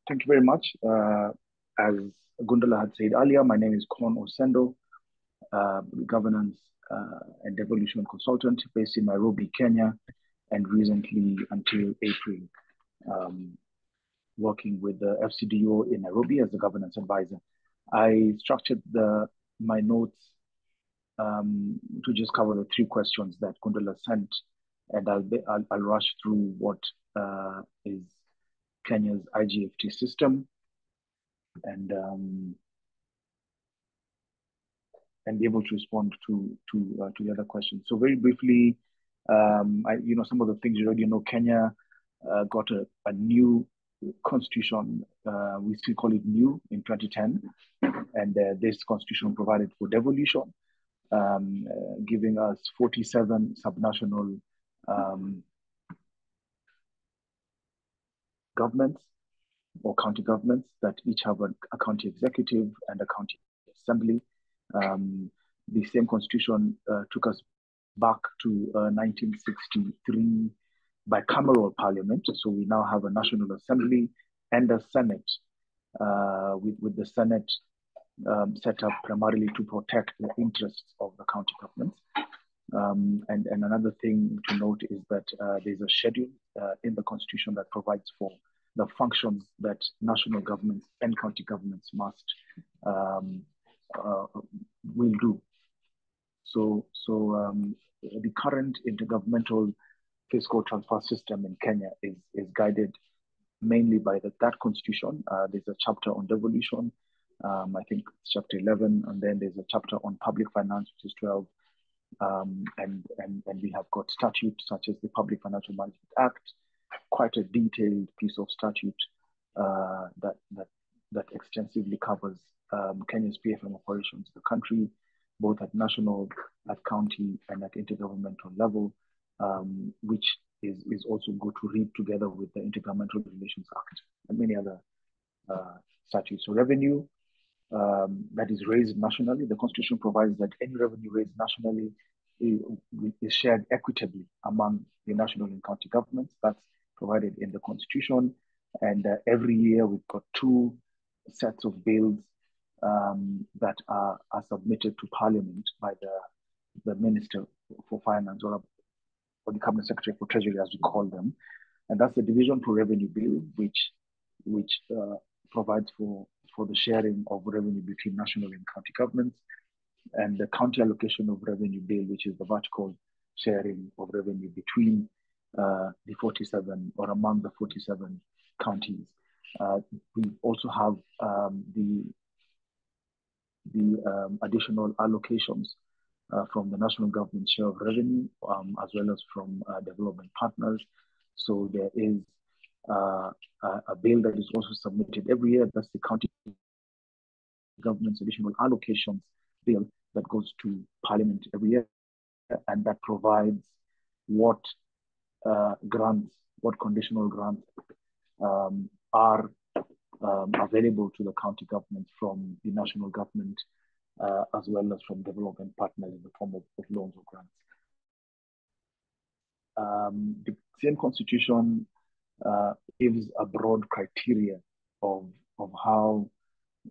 thank you very much. As Gundala had said earlier, my name is Kon Osendo, governance and devolution consultant based in Nairobi, Kenya, and recently until April, working with the FCDO in Nairobi as a governance advisor. I structured my notes to just cover the 3 questions that Gundala sent, and I'll rush through what is Kenya's IGFT system and be able to respond to the other questions. So very briefly, some of the things you already know. Kenya got a new constitution. We still call it new in 2010, and this constitution provided for devolution, giving us 47 subnational governments or county governments that each have a county executive and a county assembly. The same constitution took us back to 1963 bicameral parliament. So we now have a national assembly and a senate, with the senate set up primarily to protect the interests of the county governments. And another thing to note is that there's a schedule in the constitution that provides for the functions that national governments and county governments will do. So the current intergovernmental fiscal transfer system in Kenya is guided mainly by that constitution. There's a chapter on devolution, I think it's chapter 11, and then there's a chapter on public finance, which is 12. And we have got statutes such as the Public Financial Management Act, quite a detailed piece of statute that extensively covers Kenya's PFM operations, the country, both at national, at county, and at intergovernmental level, which is also good to read together with the Intergovernmental Relations Act and many other statutes. So revenue that is raised nationally, the Constitution provides that any revenue raised nationally is shared equitably among the national and county governments. That's provided in the Constitution. And every year we've got 2 sets of bills that are submitted to Parliament by the Minister for Finance or the Cabinet Secretary for Treasury, as we call them. And that's the Division for Revenue Bill, which provides for the sharing of revenue between national and county governments, and the County Allocation of Revenue Bill, which is the vertical sharing of revenue between the 47 or among the 47 counties. We also have the additional allocations from the national government share of revenue, as well as from development partners. So there is a bill that is also submitted every year. That's the County Government's Additional Allocations Bill that goes to Parliament every year, and that provides what conditional grants are available to the county government from the national government, as well as from development partners in the form of loans or grants. The same constitution gives a broad criteria of how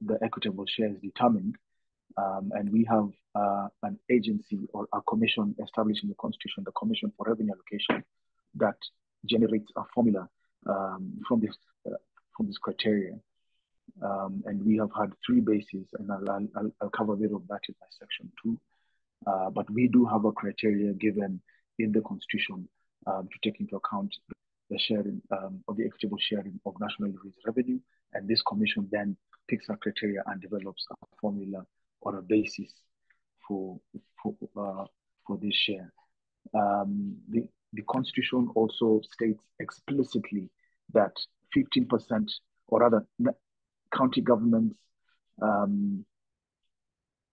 the equitable share is determined. And we have an agency or a commission established in the Constitution, the Commission for Revenue Allocation, that generates a formula from this criteria. And we have had 3 bases, and I'll cover a bit of that in my section 2. But we do have a criteria given in the Constitution to take into account the sharing of the equitable sharing of nationally raised revenue. And this commission then picks a criteria and develops a formula or a basis for this share. The Constitution also states explicitly that 15%, or rather, county governments are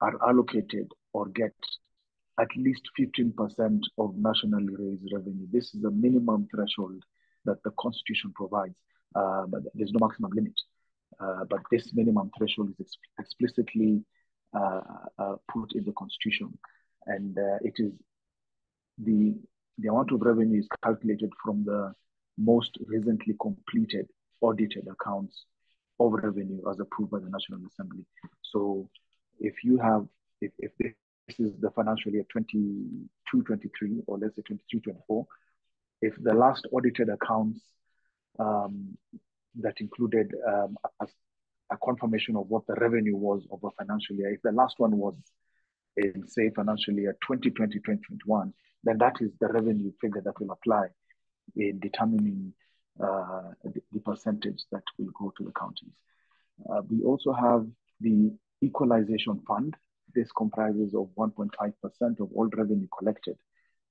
allocated or get at least 15% of nationally raised revenue. This is a minimum threshold that the Constitution provides, but there's no maximum limit. But this minimum threshold is explicitly put in the Constitution, and it is the The amount of revenue is calculated from the most recently completed audited accounts of revenue as approved by the National Assembly. So if this is the financial year 22-23, or let's say 23-24, if the last audited accounts that included a confirmation of what the revenue was of a financial year, if the last one was in, say, financial year 2020-2021, then that is the revenue figure that will apply in determining the percentage that will go to the counties. We also have the equalization fund. This comprises of 1.5% of all revenue collected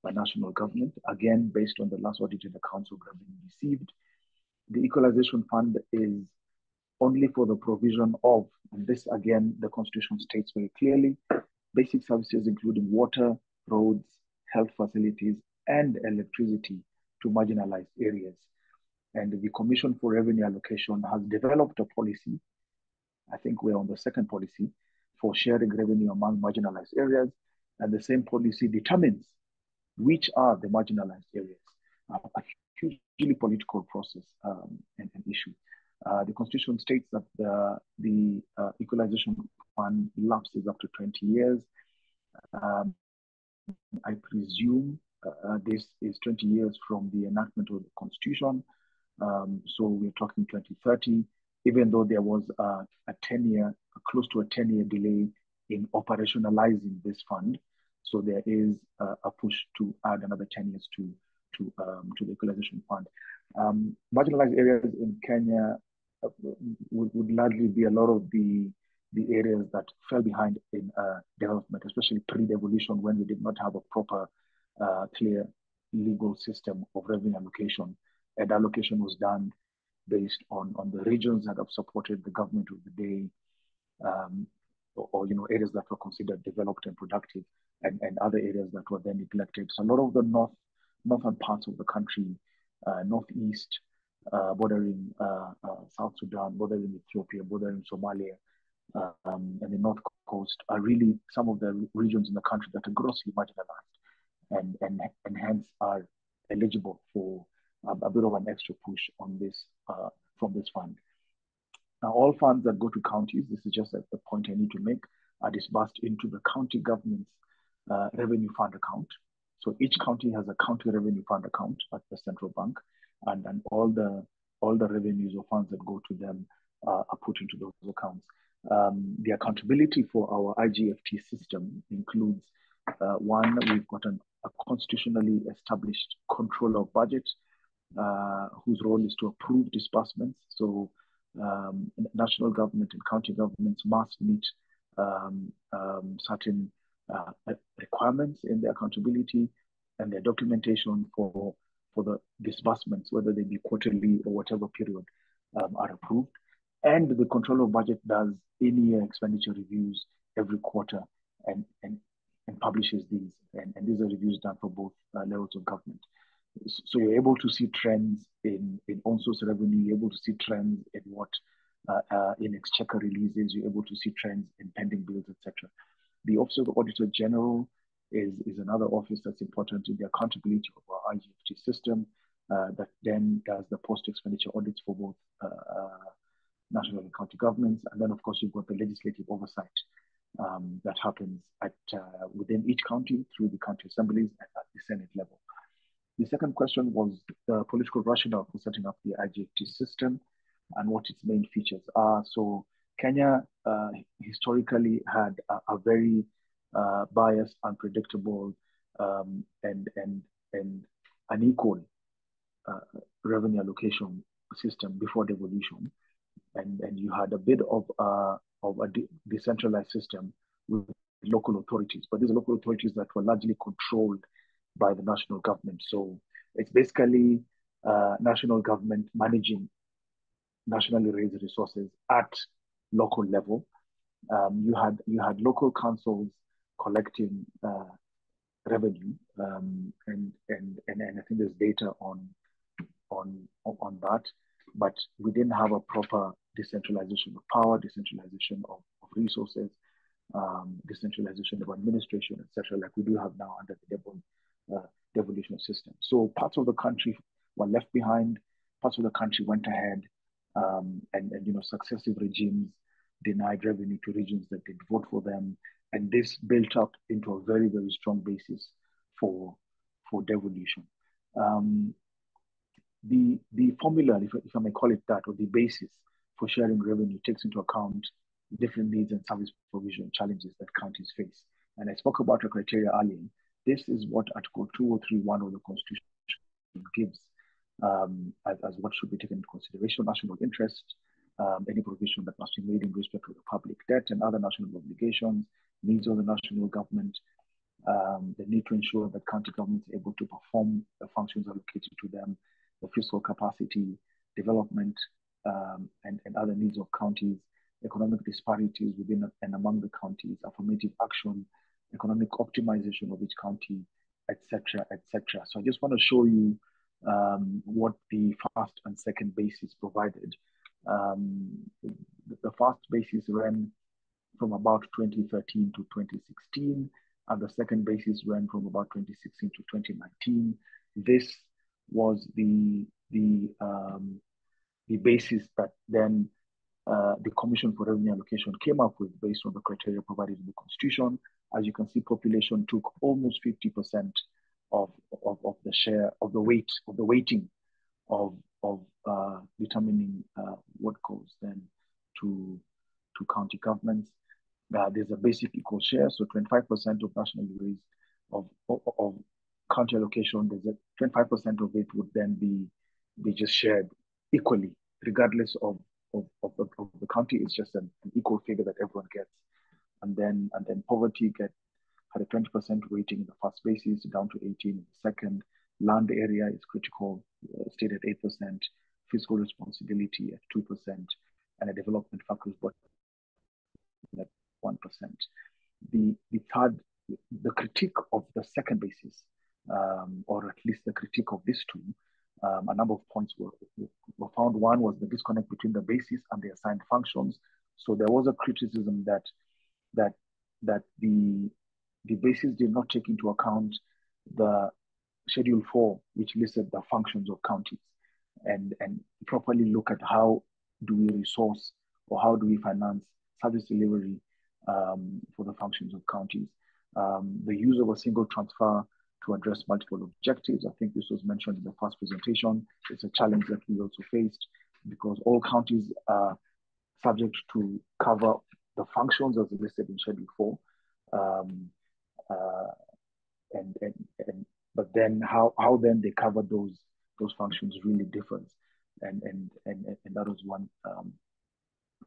by national government, again, based on the last audited accounts of revenue received. The equalization fund is only for the provision of, and this again, the Constitution states very clearly, basic services including water, roads, health facilities, and electricity to marginalized areas. And the Commission for Revenue Allocation has developed a policy, I think we're on the second policy, for sharing revenue among marginalized areas, and the same policy determines which are the marginalized areas. A hugely political process and issue. The Constitution states that the equalization fund lapses up to 20 years. I presume this is 20 years from the enactment of the Constitution. So we're talking 2030, even though there was a 10-year, close to a 10-year delay in operationalizing this fund. So there is a push to add another 10 years to the equalization fund. Marginalized areas in Kenya would largely be a lot of the areas that fell behind in development, especially pre-devolution, when we did not have a proper, clear legal system of revenue allocation. And allocation was done based on the regions that have supported the government of the day, or areas that were considered developed and productive, and other areas that were then neglected. So a lot of the northern parts of the country, northeast, bordering South Sudan, bordering Ethiopia, bordering Somalia, and the north coast are really some of the regions in the country that are grossly marginalized, and hence are eligible for a bit of an extra push on this from this fund. Now, all funds that go to counties, this is just the point I need to make, are disbursed into the county government's revenue fund account. So each county has a county revenue fund account at the central bank, and all the revenues or funds that go to them are put into those accounts. The accountability for our IGFT system includes one, we've got a constitutionally established controller of budget, whose role is to approve disbursements. So national government and county governments must meet certain requirements in their accountability and their documentation for the disbursements, whether they be quarterly or whatever period, are approved. And the controller of budget does in-year expenditure reviews every quarter and publishes these. And these are reviews done for both levels of government. So you're able to see trends in on-source revenue, you're able to see trends in what in exchequer releases, you're able to see trends in pending bills, etc. The Office of the Auditor General is another office that's important in the accountability of our IGFT system that then does the post-expenditure audits for both national and county governments. And then, of course, you've got the legislative oversight that happens within each county through the county assemblies and at the Senate level. The second question was the political rationale for setting up the IGFT system and what its main features are. So Kenya historically had a very biased, unpredictable, and unequal revenue allocation system before devolution, and you had a bit of a decentralized system with local authorities, but these are local authorities that were largely controlled by the national government. So it's basically national government managing nationally raised resources at local level. You had local councils collecting revenue, and I think there's data on that, but we didn't have a proper decentralization of power, decentralization of resources, decentralization of administration, etc., like we do have now under the devolution system. So parts of the country were left behind, parts of the country went ahead, and successive regimes denied revenue to regions that did vote for them, and this built up into a very, very strong basis for devolution. The formula, if I may call it that, or the basis for sharing revenue takes into account different needs and service provision challenges that counties face. And I spoke about the criteria earlier. This is what Article 2031 of the Constitution gives as what should be taken into consideration: national interest, any provision that must be made in respect to the public debt and other national obligations, needs of the national government, the need to ensure that county governments are able to perform the functions allocated to them, the fiscal capacity, development, and other needs of counties, economic disparities within and among the counties, affirmative action, economic optimization of each county, etc., etc. So I just want to show you what the first and second basis provided. The first basis ran from about 2013 to 2016, and the second basis ran from about 2016 to 2019. This was the basis that then the Commission for Revenue Allocation came up with based on the criteria provided in the Constitution. As you can see, population took almost 50% of the share of the weighting of determining what goes then to county governments. There's a basic equal share, so 25% of national raised of county allocation. There's a 25% of it would then be just shared equally, regardless of the county. It's just an equal figure that everyone gets. And then poverty had a 20% weighting in the first basis, down to 18 in the second. Land area is critical, stayed at 8%. Fiscal responsibility at 2%, and a development factors brought at 1%. The critique of the second basis, or at least the critique of these two, a number of points were found. One was the disconnect between the basis and the assigned functions. So there was a criticism that the basis did not take into account the Schedule 4, which listed the functions of counties, and properly look at how do we resource or how do we finance service delivery for the functions of counties. The use of a single transfer to address multiple objectives. I think this was mentioned in the first presentation. It's a challenge that we also faced because all counties are subject to cover the functions as listed in Schedule 4. But then how then they cover those functions really differs. And that was one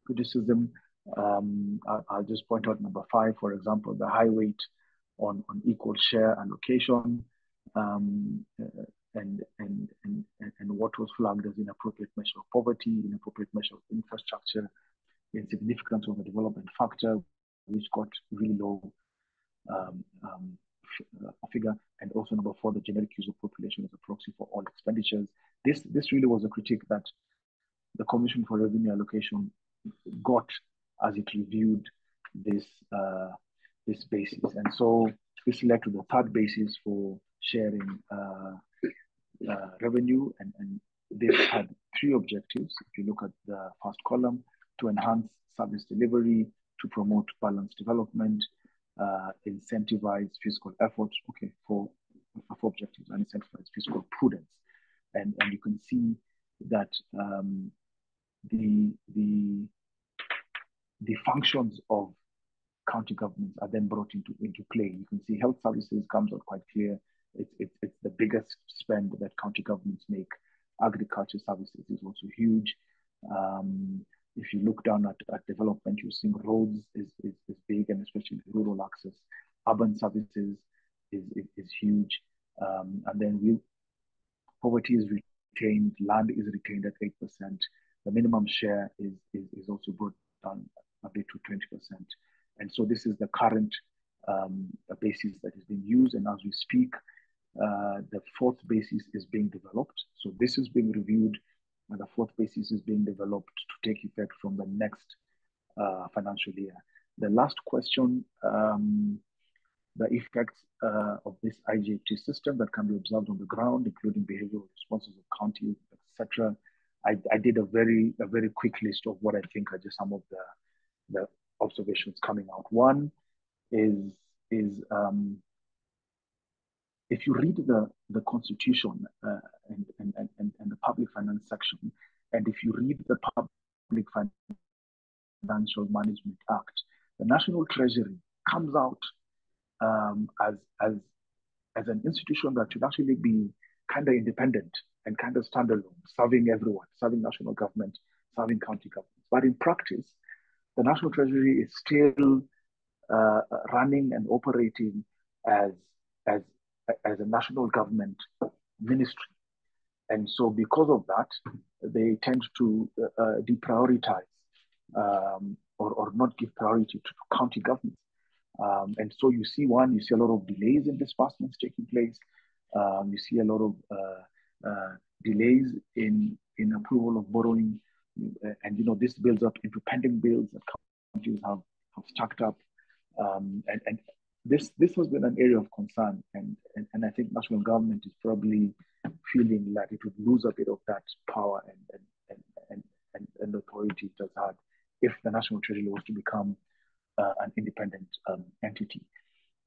criticism. I'll just point out number 5, for example, the high weight on equal share allocation, and what was flagged as inappropriate measure of poverty, inappropriate measure of infrastructure, insignificance of the development factor, which got really low figure, and also number 4, the generic use of population as a proxy for all expenditures. This really was a critique that the Commission for Revenue Allocation got as it reviewed this basis, and so this led to the third basis for sharing revenue, and this had 3 objectives. If you look at the first column, to enhance service delivery, to promote balanced development, incentivize fiscal efforts, for 4 objectives, and incentivize fiscal prudence. And you can see that the functions of county governments are then brought into play. You can see health services comes out quite clear. It's the biggest spend that county governments make. Agriculture services is also huge. If you look down at development, you're seeing roads is big, and especially rural access. Urban services is huge. And then poverty is retained, land is retained at 8%. The minimum share is also brought down a bit to 20%. And so this is the current basis that is being used. And as we speak, the 4th basis is being developed. So this is being reviewed, and the 4th basis is being developed to take effect from the next financial year. The last question the effects of this IGFT system that can be observed on the ground, including behavioral responses of counties, etc. I did a very quick list of what I think are just some of the observations coming out. One is if you read the Constitution and the Public Finance section, and if you read the Public Financial Management Act, the National Treasury comes out as an institution that should actually be kind of independent and kind of standalone, serving everyone, serving national government, serving county governments. But in practice, the National Treasury is still running and operating as a national government ministry. And so because of that, they tend to deprioritize or not give priority to county governments. And so you see a lot of delays in disbursements taking place. You see a lot of delays in approval of borrowing. And, this builds up into pending bills that counties have stacked up. And this has been an area of concern. And I think national government is probably feeling that it would lose a bit of that power and authority it has had if the National Treasury was to become an independent entity.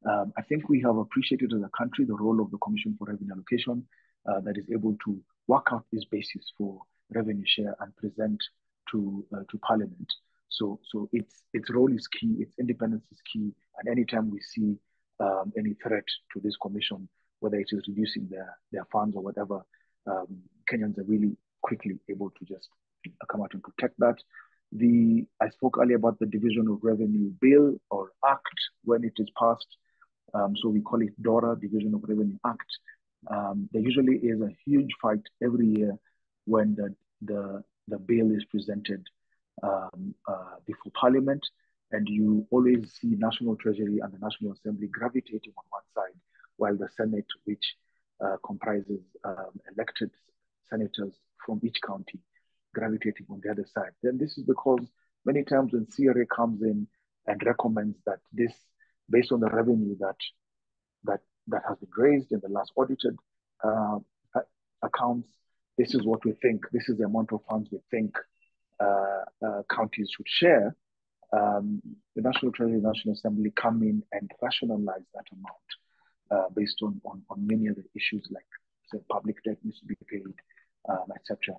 I think we have appreciated as a country the role of the Commission for Revenue Allocation that is able to work out this basis for revenue share and present to Parliament. So its role is key, its independence is key, and anytime we see any threat to this commission, whether it is reducing their funds or whatever, Kenyans are really quickly able to just come out and protect that. I spoke earlier about the Division of Revenue Bill or Act when it is passed. So we call it DORA, Division of Revenue Act. There usually is a huge fight every year when the bill is presented before Parliament, and you always see National Treasury and the National Assembly gravitating on one side, while the Senate, which comprises elected senators from each county, gravitating on the other side. Then this is because many times when CRA comes in and recommends that this, based on the revenue that has been raised in the last audited accounts, this is what we think, this is the amount of funds we think counties should share. The National Treasury and National Assembly come in and rationalize that amount based on many other issues like, say, public debt needs to be paid, etc.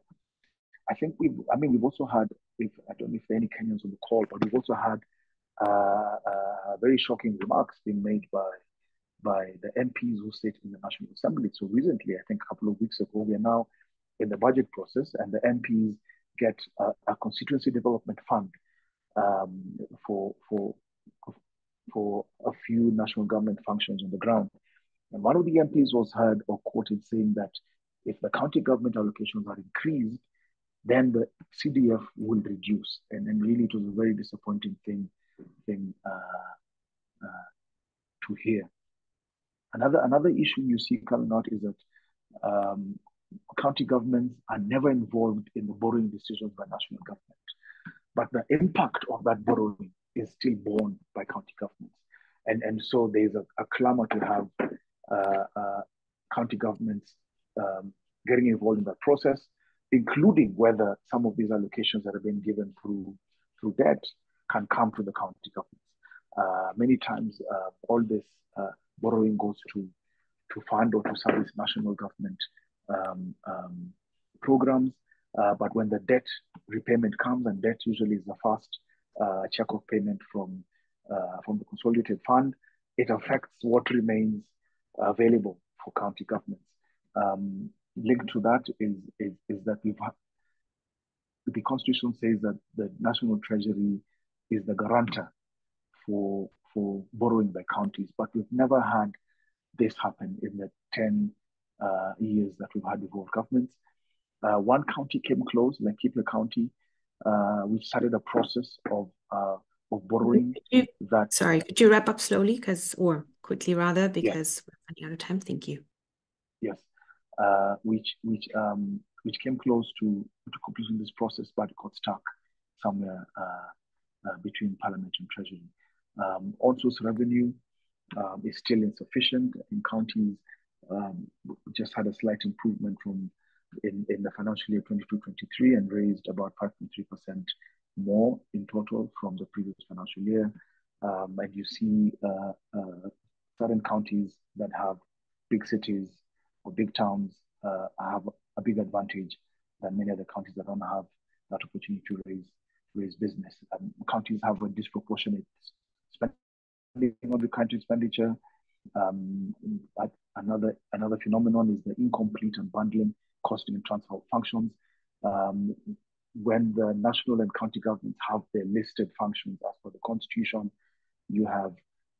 I think we've also had, I don't know if there are any Kenyans on the call, but we've also had very shocking remarks being made by the MPs who sit in the National Assembly. So recently, I think a couple of weeks ago, we are now in the budget process, and the MPs get a constituency development fund for a few national government functions on the ground. And one of the MPs was heard or quoted saying that if the county government allocations are increased, then the CDF will reduce. And really, it was a very disappointing thing to hear. Another issue you see coming out is that county governments are never involved in the borrowing decisions by national government. But the impact of that borrowing is still borne by county governments. And so there's a clamor to have county governments getting involved in that process, including whether some of these allocations that are being given through debt can come to the county governments. Many times, all this borrowing goes to fund or to service national government programs. But when the debt repayment comes, and debt usually is the first check-off payment from the consolidated fund, it affects what remains available for county governments. Linked to that is that the Constitution says that the National Treasury is the guarantor for borrowing by counties, but we've never had this happen in the 10 years that we've had devolved governments. One county came close, Laikipia County, which started a process of borrowing. Sorry, could you wrap up slowly, or quickly rather, because we're running out of time. Thank you. Yes, which came close to completing this process, but got stuck somewhere between Parliament and Treasury. On source revenue, is still insufficient. In counties, just had a slight improvement from in the financial year 22-23 and raised about 5.3% more in total from the previous financial year. And you see certain counties that have big cities or big towns have a big advantage than many other counties that don't have that opportunity to raise business. Counties have a disproportionate spending on the country expenditure. Another phenomenon is the incomplete and bundling, costing and transfer of functions. When the national and county governments have their listed functions as per the constitution, you have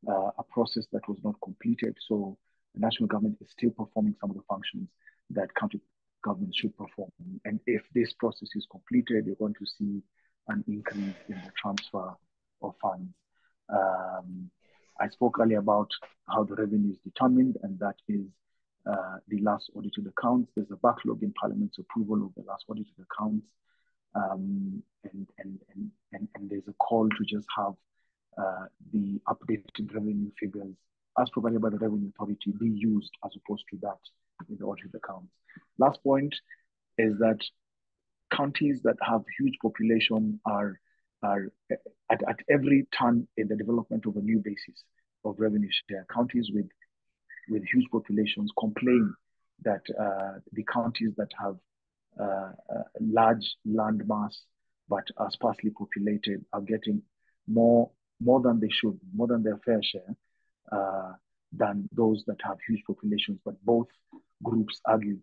a process that was not completed. So the national government is still performing some of the functions that county governments should perform. And if this process is completed, you're going to see an increase in the transfer of funds. I spoke earlier about how the revenue is determined, and that is the last audited accounts. There's a backlog in Parliament's approval of the last audited accounts, and there's a call to just have the updated revenue figures as provided by the Revenue Authority be used as opposed to that in the audited accounts. Last point is that counties that have huge population are at every turn in the development of a new basis of revenue share. Counties with huge populations complain that the counties that have large land mass but are sparsely populated are getting more than they should, more than their fair share, than those that have huge populations. But both groups argue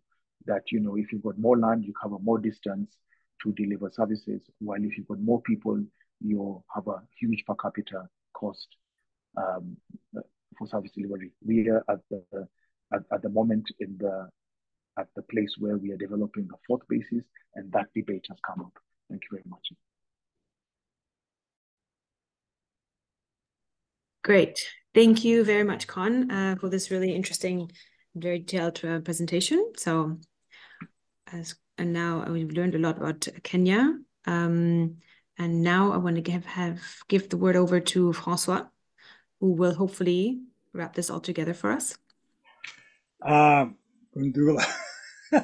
that, you know, if you've got more land, you cover more distance to deliver services, while if you've got more people, you have a huge per capita cost for service delivery. We are at the moment at the place where we are developing the fourth basis, and that debate has come up. Thank you very much. Great. Thank you very much, Con, for this really interesting, very detailed presentation. So, and now we've learned a lot about Kenya. And now I want to give the word over to Francois, who will hopefully wrap this all together for us. Gundula,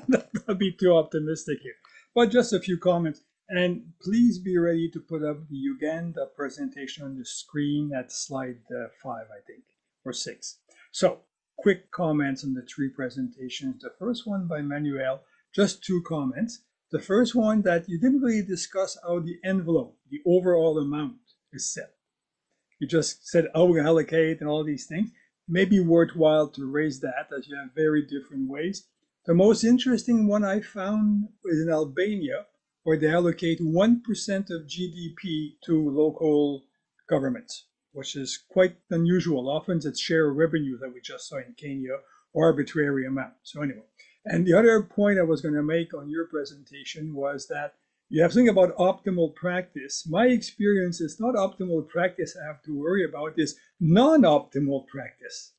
not be too optimistic here, but just a few comments. And please be ready to put up the Uganda presentation on the screen at slide 5, I think, or 6. So, quick comments on the 3 presentations. The first one by Manuel, just 2 comments. The first one, that you didn't really discuss how the envelope, the overall amount, is set. You just said, oh, we're going to allocate and all these things. Maybe worthwhile to raise that, as you have very different ways. The most interesting one I found is in Albania, where they allocate 1% of GDP to local governments, which is quite unusual. Often it's share of revenue that we just saw in Kenya, or arbitrary amount. So anyway, and the other point I was going to make on your presentation was that you have to think about optimal practice. My experience is not optimal practice I have to worry about, is non-optimal practice.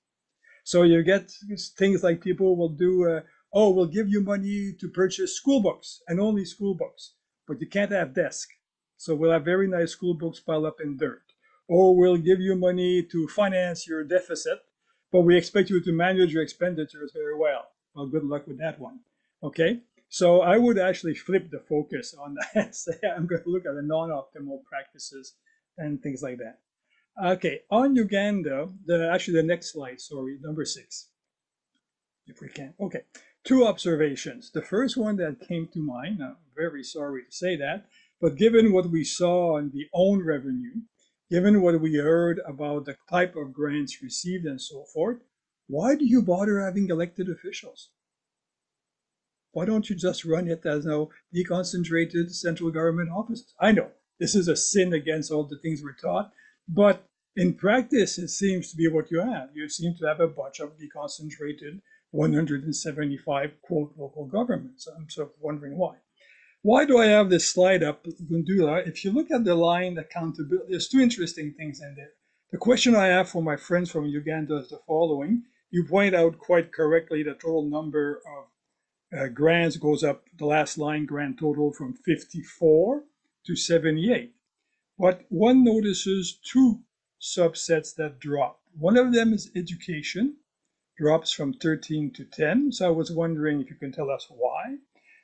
So you get things like people will do, oh, we'll give you money to purchase school books and only school books, but you can't have desks. So we'll have very nice school books piled up in dirt. Or we'll give you money to finance your deficit, but we expect you to manage your expenditures very well. Well, good luck with that one. Okay, so I would actually flip the focus on that. Say I'm going to look at the non-optimal practices and things like that. Okay, on Uganda, actually the next slide, sorry, number 6, if we can. Okay, 2 observations. The first one that came to mind, I'm very sorry to say that, but given what we saw on the own revenue, given what we heard about the type of grants received and so forth, why do you bother having elected officials? Why don't you just run it as deconcentrated central government offices? I know this is a sin against all the things we're taught, but in practice, it seems to be what you have. You seem to have a bunch of deconcentrated 175, quote, local governments. I'm sort of wondering why. Why do I have this slide up, Gundula? If you look at the line accountability, there's 2 interesting things in there. The question I have for my friends from Uganda is the following. You point out quite correctly the total number of grants goes up, the last line, grant total, from 54 to 78. But one notices 2 subsets that drop. One of them is education, drops from 13 to 10. So I was wondering if you can tell us why.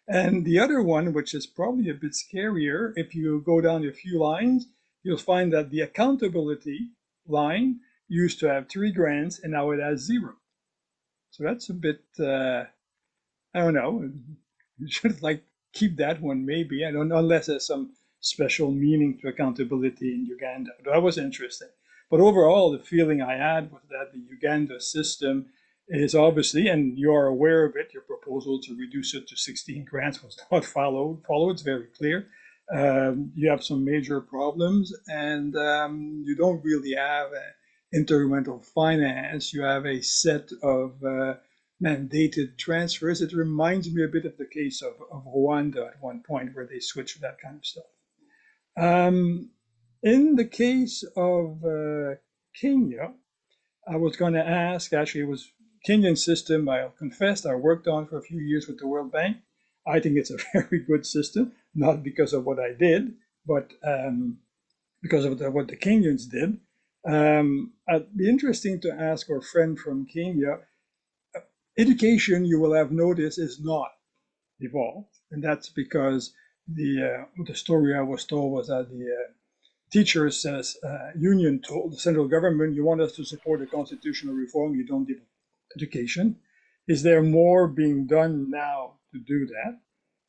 And the other one, which is probably a bit scarier, if you go down a few lines, you'll find that the accountability line used to have 3 grants and now it has 0. So that's a bit, I don't know, you should like keep that one maybe. I don't know, unless there's some special meaning to accountability in Uganda. That was interesting. But overall, the feeling I had was that the Uganda system is obviously, and you are aware of it, your proposal to reduce it to 16 grants was not followed. It's very clear. You have some major problems, and you don't really have intergovernmental finance. You have a set of mandated transfers. It reminds me a bit of the case of Rwanda at one point, where they switched that kind of stuff. In the case of Kenya, I was going to ask, actually, it was Kenyan system, I'll confess, I worked on for a few years with the World Bank. I think it's a very good system, not because of what I did, but because of what the Kenyans did. It'd be interesting to ask our friend from Kenya. Education, you will have noticed, is not evolved, and that's because the story I was told was that the teachers union told the central government, you want us to support a constitutional reform, you don't give education. Is there more being done now to do that?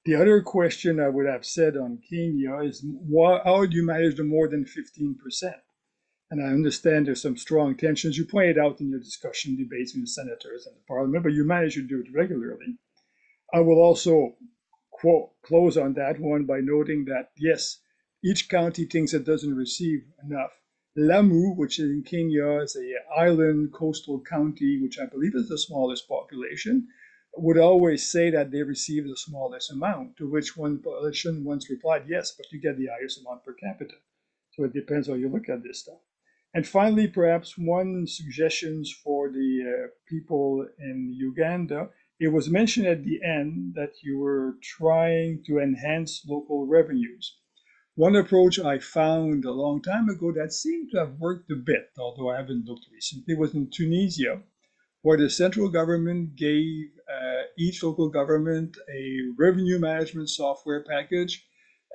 The other question I would have said on Kenya is, how do you manage the more than 15%? And I understand there's some strong tensions. You pointed out in your discussion debates with the senators and the parliament, but you manage to do it regularly. I will also close on that one by noting that, yes, each county thinks it doesn't receive enough. Lamu, which is in Kenya, is an island coastal county, which I believe is the smallest population, would always say that they receive the smallest amount, to which one politician once replied, yes, but you get the highest amount per capita. So it depends how you look at this stuff. And finally, perhaps one suggestion for the people in Uganda. It was mentioned at the end that you were trying to enhance local revenues. One approach I found a long time ago that seemed to have worked a bit, although I haven't looked recently, was in Tunisia, where the central government gave each local government a revenue management software package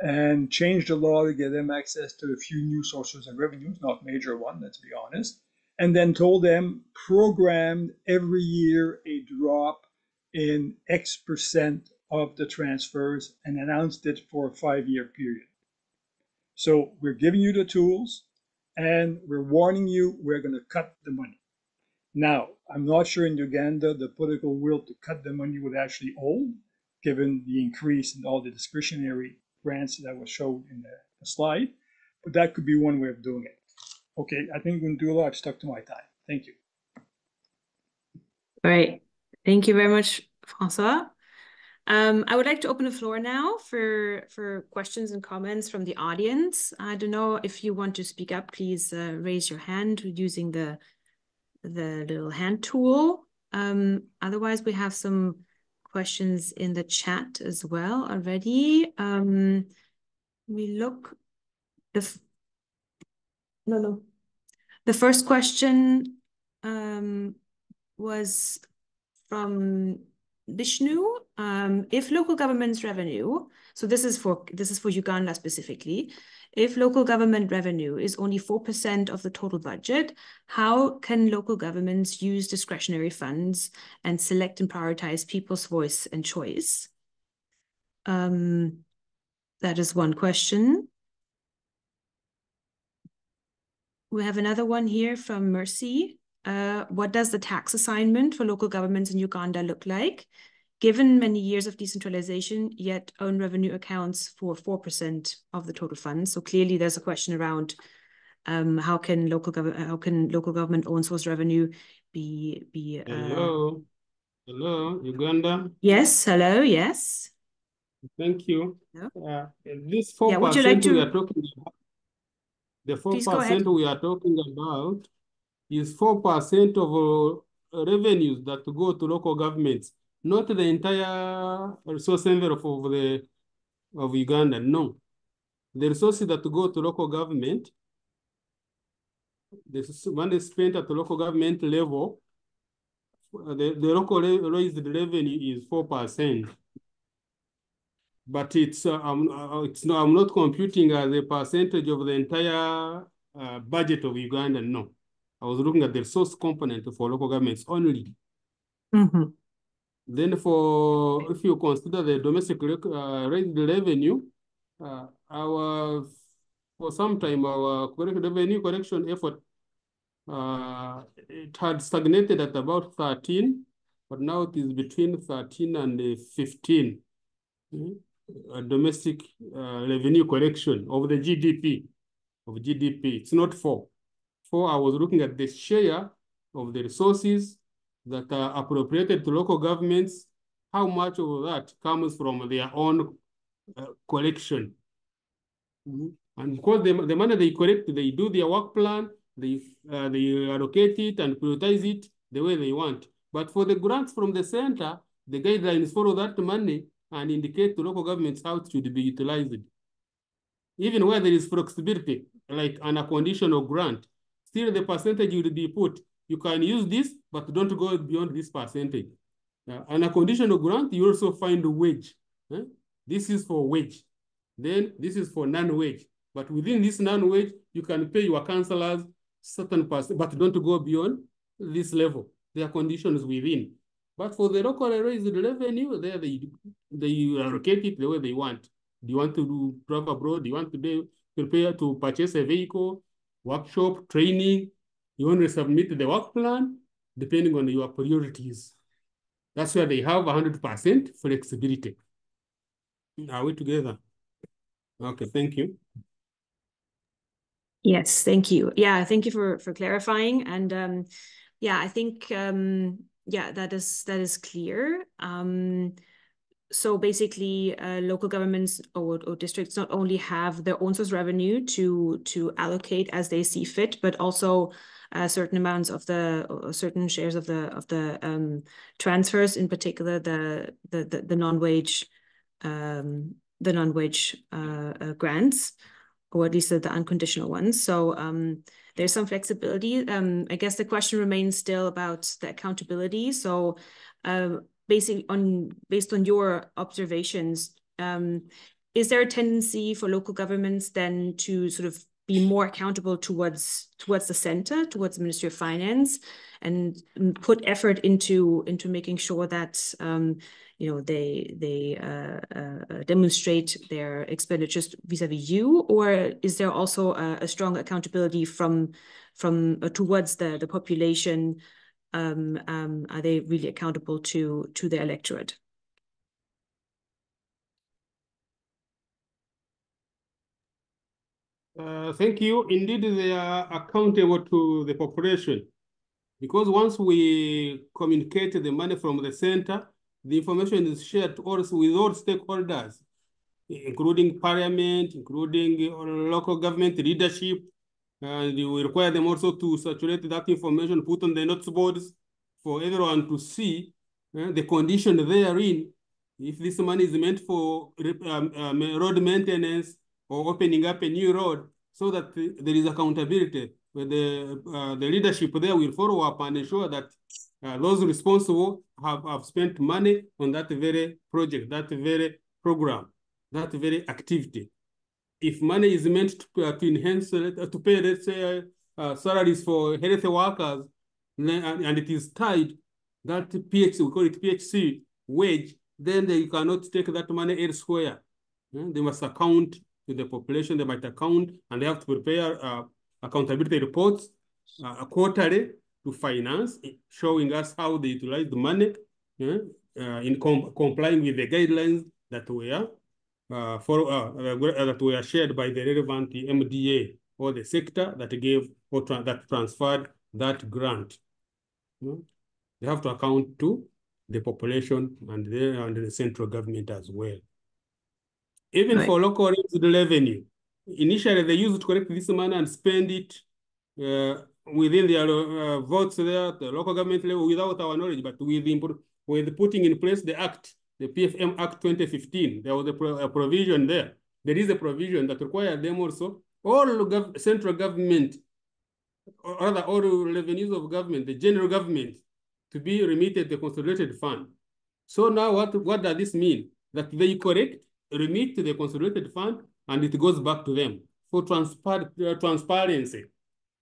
and changed the law to give them access to a few new sources of revenues, not major one, let's be honest, and then told them program every year a drop in X% of the transfers and announced it for a 5-year period. So we're giving you the tools and we're warning you we're going to cut the money. Now, I'm not sure in Uganda the political will to cut the money would actually hold, given the increase in all the discretionary grants that was shown in the slide, but that could be one way of doing it. Okay, I think Gundula, I've stuck to my time. Thank you. All right. Thank you very much, François. I would like to open the floor now for questions and comments from the audience. I don't know if you want to speak up, please raise your hand using the little hand tool. Otherwise, we have some questions in the chat as well already. We look, the first question was from Vishnu. If local government's revenue, so this is for Uganda specifically, if local government revenue is only 4% of the total budget, how can local governments use discretionary funds and select and prioritize people's voice and choice? That is one question. We have another one here from Mercy. What does the tax assignment for local governments in Uganda look like? Given many years of decentralization, yet own revenue accounts for 4% of the total funds. So clearly there's a question around how can local government own source revenue be Hello, Uganda. Yes, hello, yes. Thank you. Hello? This 4% yeah, would you like to... we are talking about, the 4% we are talking about is 4% of revenues that go to local governments, not the entire resource envelope of Uganda. No, the resources that go to local government the money spent at the local government level, the local raised revenue is 4%. But I'm not computing as a percentage of the entire budget of Uganda. No, I was looking at the resource component for local governments only. Mm-hmm. Then if you consider the domestic raised revenue, for some time our revenue collection effort, it had stagnated at about 13, but now it is between 13 and 15. Domestic revenue collection of the GDP, It's not 4. 4, I was looking at the share of the resources that are appropriated to local governments, how much of that comes from their own collection. And because the money they collect, they do their work plan, they allocate it and prioritize it the way they want. But for the grants from the center, the guidelines follow that money and indicate to local governments how it should be utilized. Even where there is flexibility, like on a conditional grant, still the percentage will be put. You can use this, but don't go beyond this percentage. On a conditional grant, you also find a wage. This is for wage. Then this is for non-wage. But within this non-wage, you can pay your counselors certain percent, but don't go beyond this level. There are conditions within. But for the local raised revenue, there they allocate it the way they want. Do you want to travel abroad? Do you want to prepare to purchase a vehicle, workshop, training? You want to submit the work plan, depending on your priorities. That's where they have 100% flexibility. Are we together? Okay, thank you. Yes, thank you. Yeah, thank you for clarifying. And yeah, I think yeah, that is clear. So basically, local governments or districts not only have their own source revenue to allocate as they see fit, but also certain amounts of certain shares of the transfers, in particular the non-wage grants, or at least the unconditional ones. So there's some flexibility. I guess the question remains still about the accountability. So based on your observations, is there a tendency for local governments then to sort of be more accountable towards the center, towards the Ministry of Finance, and put effort into making sure that you know they demonstrate their expenditures vis-a-vis you, or is there also a strong accountability from towards the population? Are they really accountable to their electorate? Thank you. Indeed, they are accountable to the population, because once we communicate the money from the center, the information is shared also with all stakeholders, including parliament, including local government leadership, and we require them also to saturate that information, put on the notice boards for everyone to see the condition therein. If this money is meant for road maintenance or opening up a new road, so that there is accountability, where the leadership there will follow up and ensure that those responsible have spent money on that very project, that very program, that very activity. If money is meant to enhance, to pay, let's say, salaries for health workers, and it is tied, that PHC, we call it PHC wage, then they cannot take that money elsewhere. They must account to the population, they might account, and they have to prepare accountability reports quarterly to finance, showing us how they utilize the money in complying with the guidelines that were that were shared by the relevant MDA or the sector that gave or that transferred that grant. They have to account to the population and the central government as well. Even for local revenue, initially they used to collect this money and spend it within their votes there at the local government level without our knowledge, but with putting in place the Act, the PFM Act 2015, there was a provision there. There is a provision that requires them also, all central government or rather all revenues of government, the general government, to be remitted the consolidated fund. So now what does this mean? That they remit to the consolidated fund, and it goes back to them for transparency.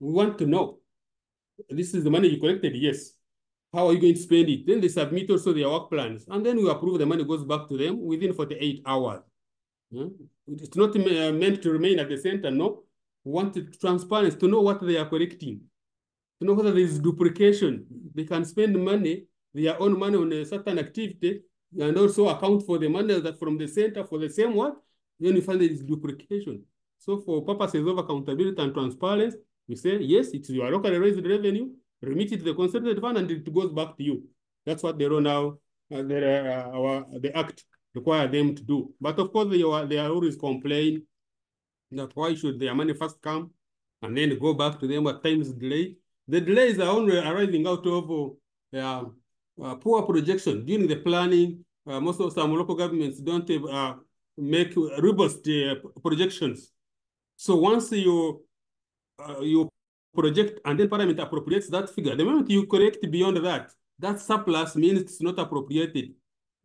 We want to know, this is the money you collected, yes. How are you going to spend it? Then they submit also their work plans, and then we approve the money goes back to them within 48 hours. It's not meant to remain at the center, no. We want transparency to know what they are collecting, to know whether there is duplication. They can spend money, their own money on a certain activity, and also account for the money that from the center for the same work. Then you find there is duplication. So for purposes of accountability and transparency, we say, yes, it's your locally raised revenue, remit it to the consolidated fund, and it goes back to you. That's what they run now. The act require them to do. But of course, they are always complain that why should their money first come and then go back to them at times delayed. The delays are only arising out of poor projection during the planning. Most of some local governments don't make robust projections. So once you project and then Parliament appropriates that figure, the moment you correct beyond that, that surplus means it's not appropriated.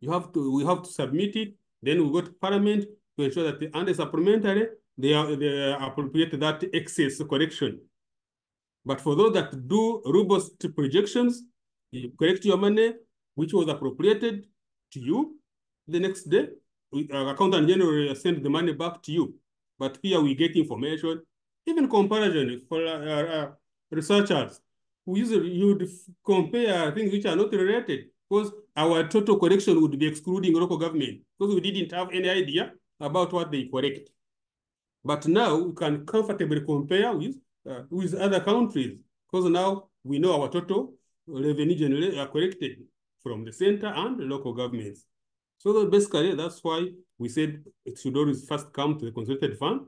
We have to submit it. Then we go to Parliament to ensure that under supplementary they appropriate that excess correction. But for those that do robust projections, you correct your money, which was appropriated to you. The next day, accountant general will send the money back to you. But here we get information, even comparison for researchers who you'd compare things which are not related, because our total correction would be excluding local government, because we didn't have any idea about what they correct. But now we can comfortably compare with other countries, because now we know our total revenue generated are collected from the center and the local governments. So basically, that's why we said it should always first come to the consolidated fund,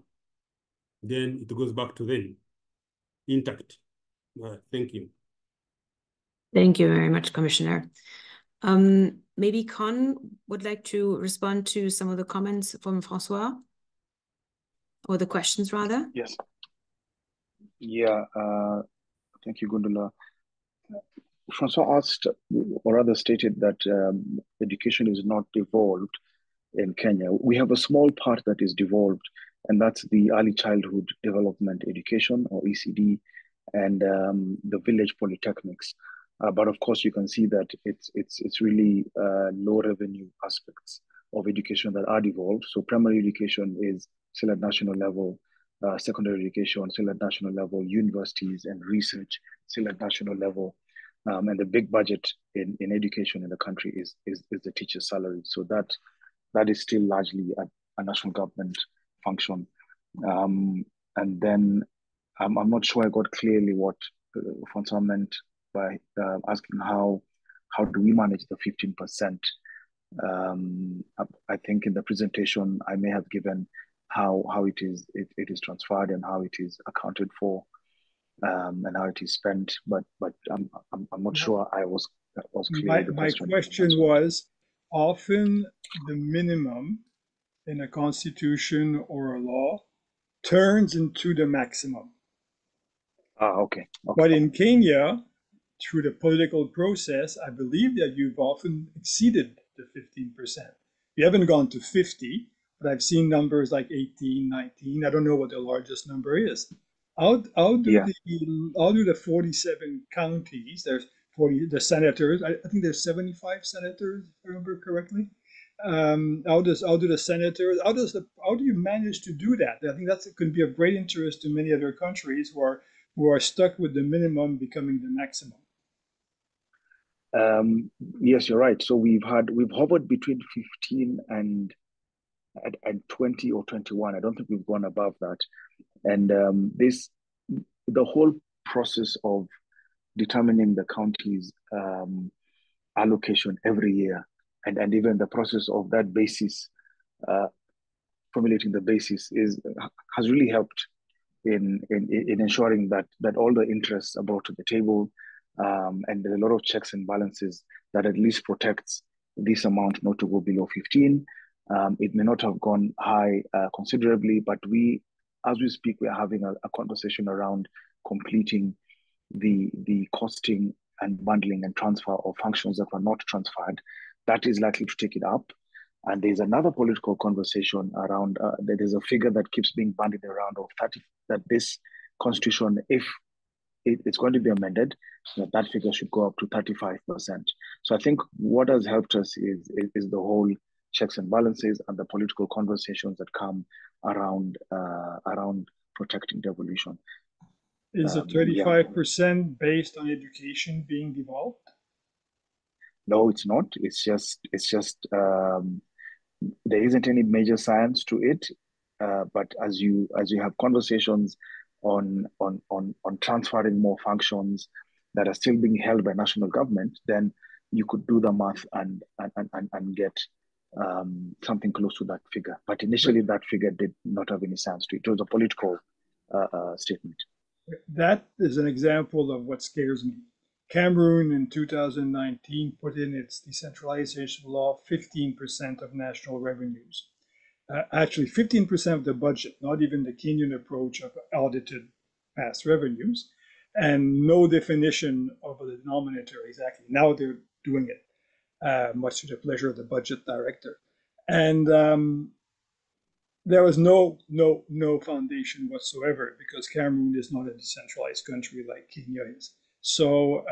then it goes back to them intact. Thank you. Thank you very much, Commissioner. Maybe Con would like to respond to some of the comments from Francois, or the questions rather. Yes. Yeah. Thank you, Gundula. Francois asked, or rather stated, that education is not devolved in Kenya. We have a small part that is devolved, and that's the early childhood development education, or ECD, and the village polytechnics. But of course, you can see that it's really low revenue aspects of education that are devolved. So primary education is still at national level, secondary education still at national level, universities and research still at national level. And the big budget in education in the country is the teacher's salary. So that is still largely a national government function. And then I'm not sure I got clearly what Francois meant by asking how do we manage the 15%. I think in the presentation I may have given how it is transferred and how it is accounted for, and how it is spent, but I'm not sure I was clear. My question was, often the minimum in a constitution or a law turns into the maximum. Okay. But in Kenya, through the political process, I believe that you've often exceeded the 15%. You haven't gone to 50, but I've seen numbers like 18, 19. I don't know what the largest number is. How do the 47 counties, there's 40, the senators, I think there's 75 senators, if I remember correctly. How do the senators, how do you manage to do that? I think that could be of great interest to many other countries who are stuck with the minimum becoming the maximum. Yes, you're right. So we've hovered between 15 and 20 or 21. I don't think we've gone above that. And the whole process of determining the county's allocation every year, and even the process of that basis, formulating the basis, has really helped in ensuring that all the interests are brought to the table, and there are a lot of checks and balances that at least protects this amount not to go below 15. It may not have gone high considerably, but as we speak, we are having a conversation around completing the costing and bundling and transfer of functions that were not transferred. That is likely to take it up. And there's another political conversation around, there's a figure that keeps being bandied around of 30, that this constitution, if it's going to be amended, that figure should go up to 35%. So I think what has helped us is the whole checks and balances and the political conversations that come around protecting devolution. Is the 35% based on education being devolved? No, it's not. It's just there isn't any major science to it. But as you have conversations on transferring more functions that are still being held by national government, then you could do the math and get something close to that figure. But initially, that figure did not have any science to it. It was a political statement. That is an example of what scares me. Cameroon in 2019 put in its decentralization law 15% of national revenues. Actually, 15% of the budget, not even the Kenyan approach of audited past revenues, and no definition of a denominator exactly. Now they're doing it, much to the pleasure of the budget director. And there was no foundation whatsoever, because Cameroon is not a decentralized country like Kenya is. So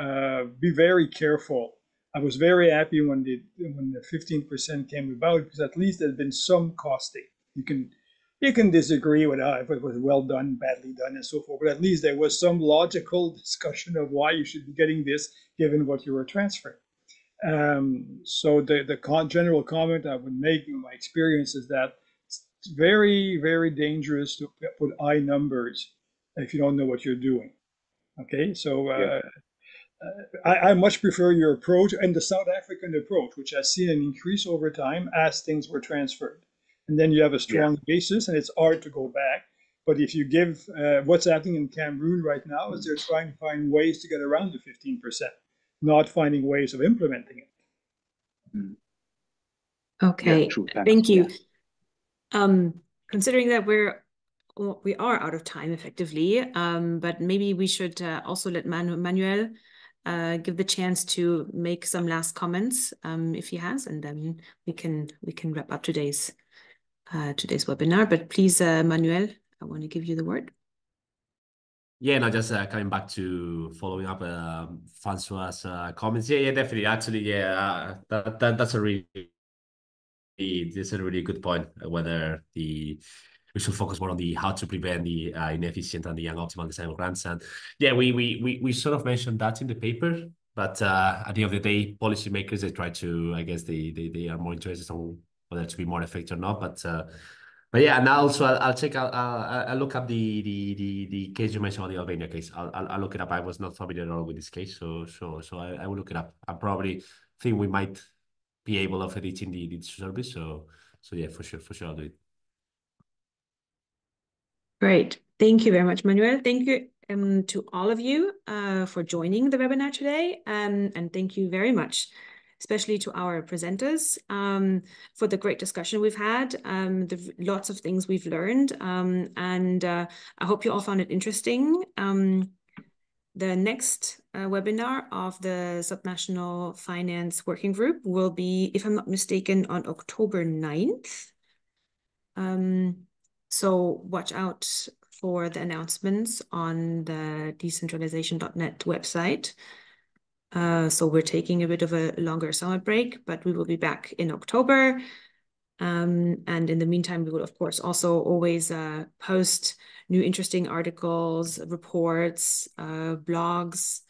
be very careful. I was very happy when the 15% came about, because at least there had been some costing. You can disagree with if it was well done, badly done, and so forth, but at least there was some logical discussion of why you should be getting this, given what you were transferring. So the general comment I would make in my experience is that it's very, very dangerous to put high numbers if you don't know what you're doing. Okay, so I much prefer your approach and the South African approach, which has seen an increase over time as things were transferred. And then you have a strong basis, and it's hard to go back. But if you give what's happening in Cameroon right now is they're trying to find ways to get around the 15%, not finding ways of implementing it. Okay, yeah, true. Thank you. Yeah. Considering that we are out of time effectively, but maybe we should also let Manuel give the chance to make some last comments if he has, and then we can wrap up today's webinar. But please, Manuel, I want to give you the word. Yeah, no, just coming back to following up Francois' comments. Yeah, definitely. Actually, yeah, that's a really good point. Whether we should focus more on the how to prevent the inefficient and the unoptimal design of grants. And yeah, we sort of mentioned that in the paper, but at the end of the day, policymakers, they try to, I guess they are more interested on whether to be more effective or not. But yeah, and also I'll look up the case you mentioned on the Albania case. I'll look it up. I was not familiar at all with this case, so I will look it up. I probably think we might be able of editing the service. So yeah, for sure I'll do it. Great. Thank you very much, Manuel. Thank you to all of you for joining the webinar today. And thank you very much, especially to our presenters, for the great discussion we've had, lots of things we've learned, and I hope you all found it interesting. The next webinar of the Subnational Finance Working Group will be, if I'm not mistaken, on October 9th. So watch out for the announcements on the decentralization.net website. So we're taking a bit of a longer summer break, but we will be back in October. And in the meantime, we will, of course, also always post new interesting articles, reports, blogs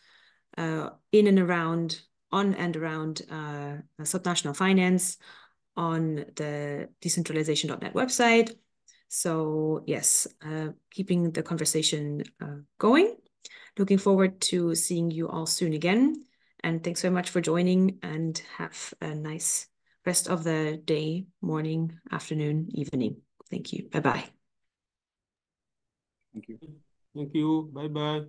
in and around, on and around subnational finance on the decentralization.net website. So yes, keeping the conversation going. Looking forward to seeing you all soon again. And thanks very much for joining, and have a nice rest of the day, morning, afternoon, evening. Thank you. Bye-bye. Thank you. Thank you. Bye-bye.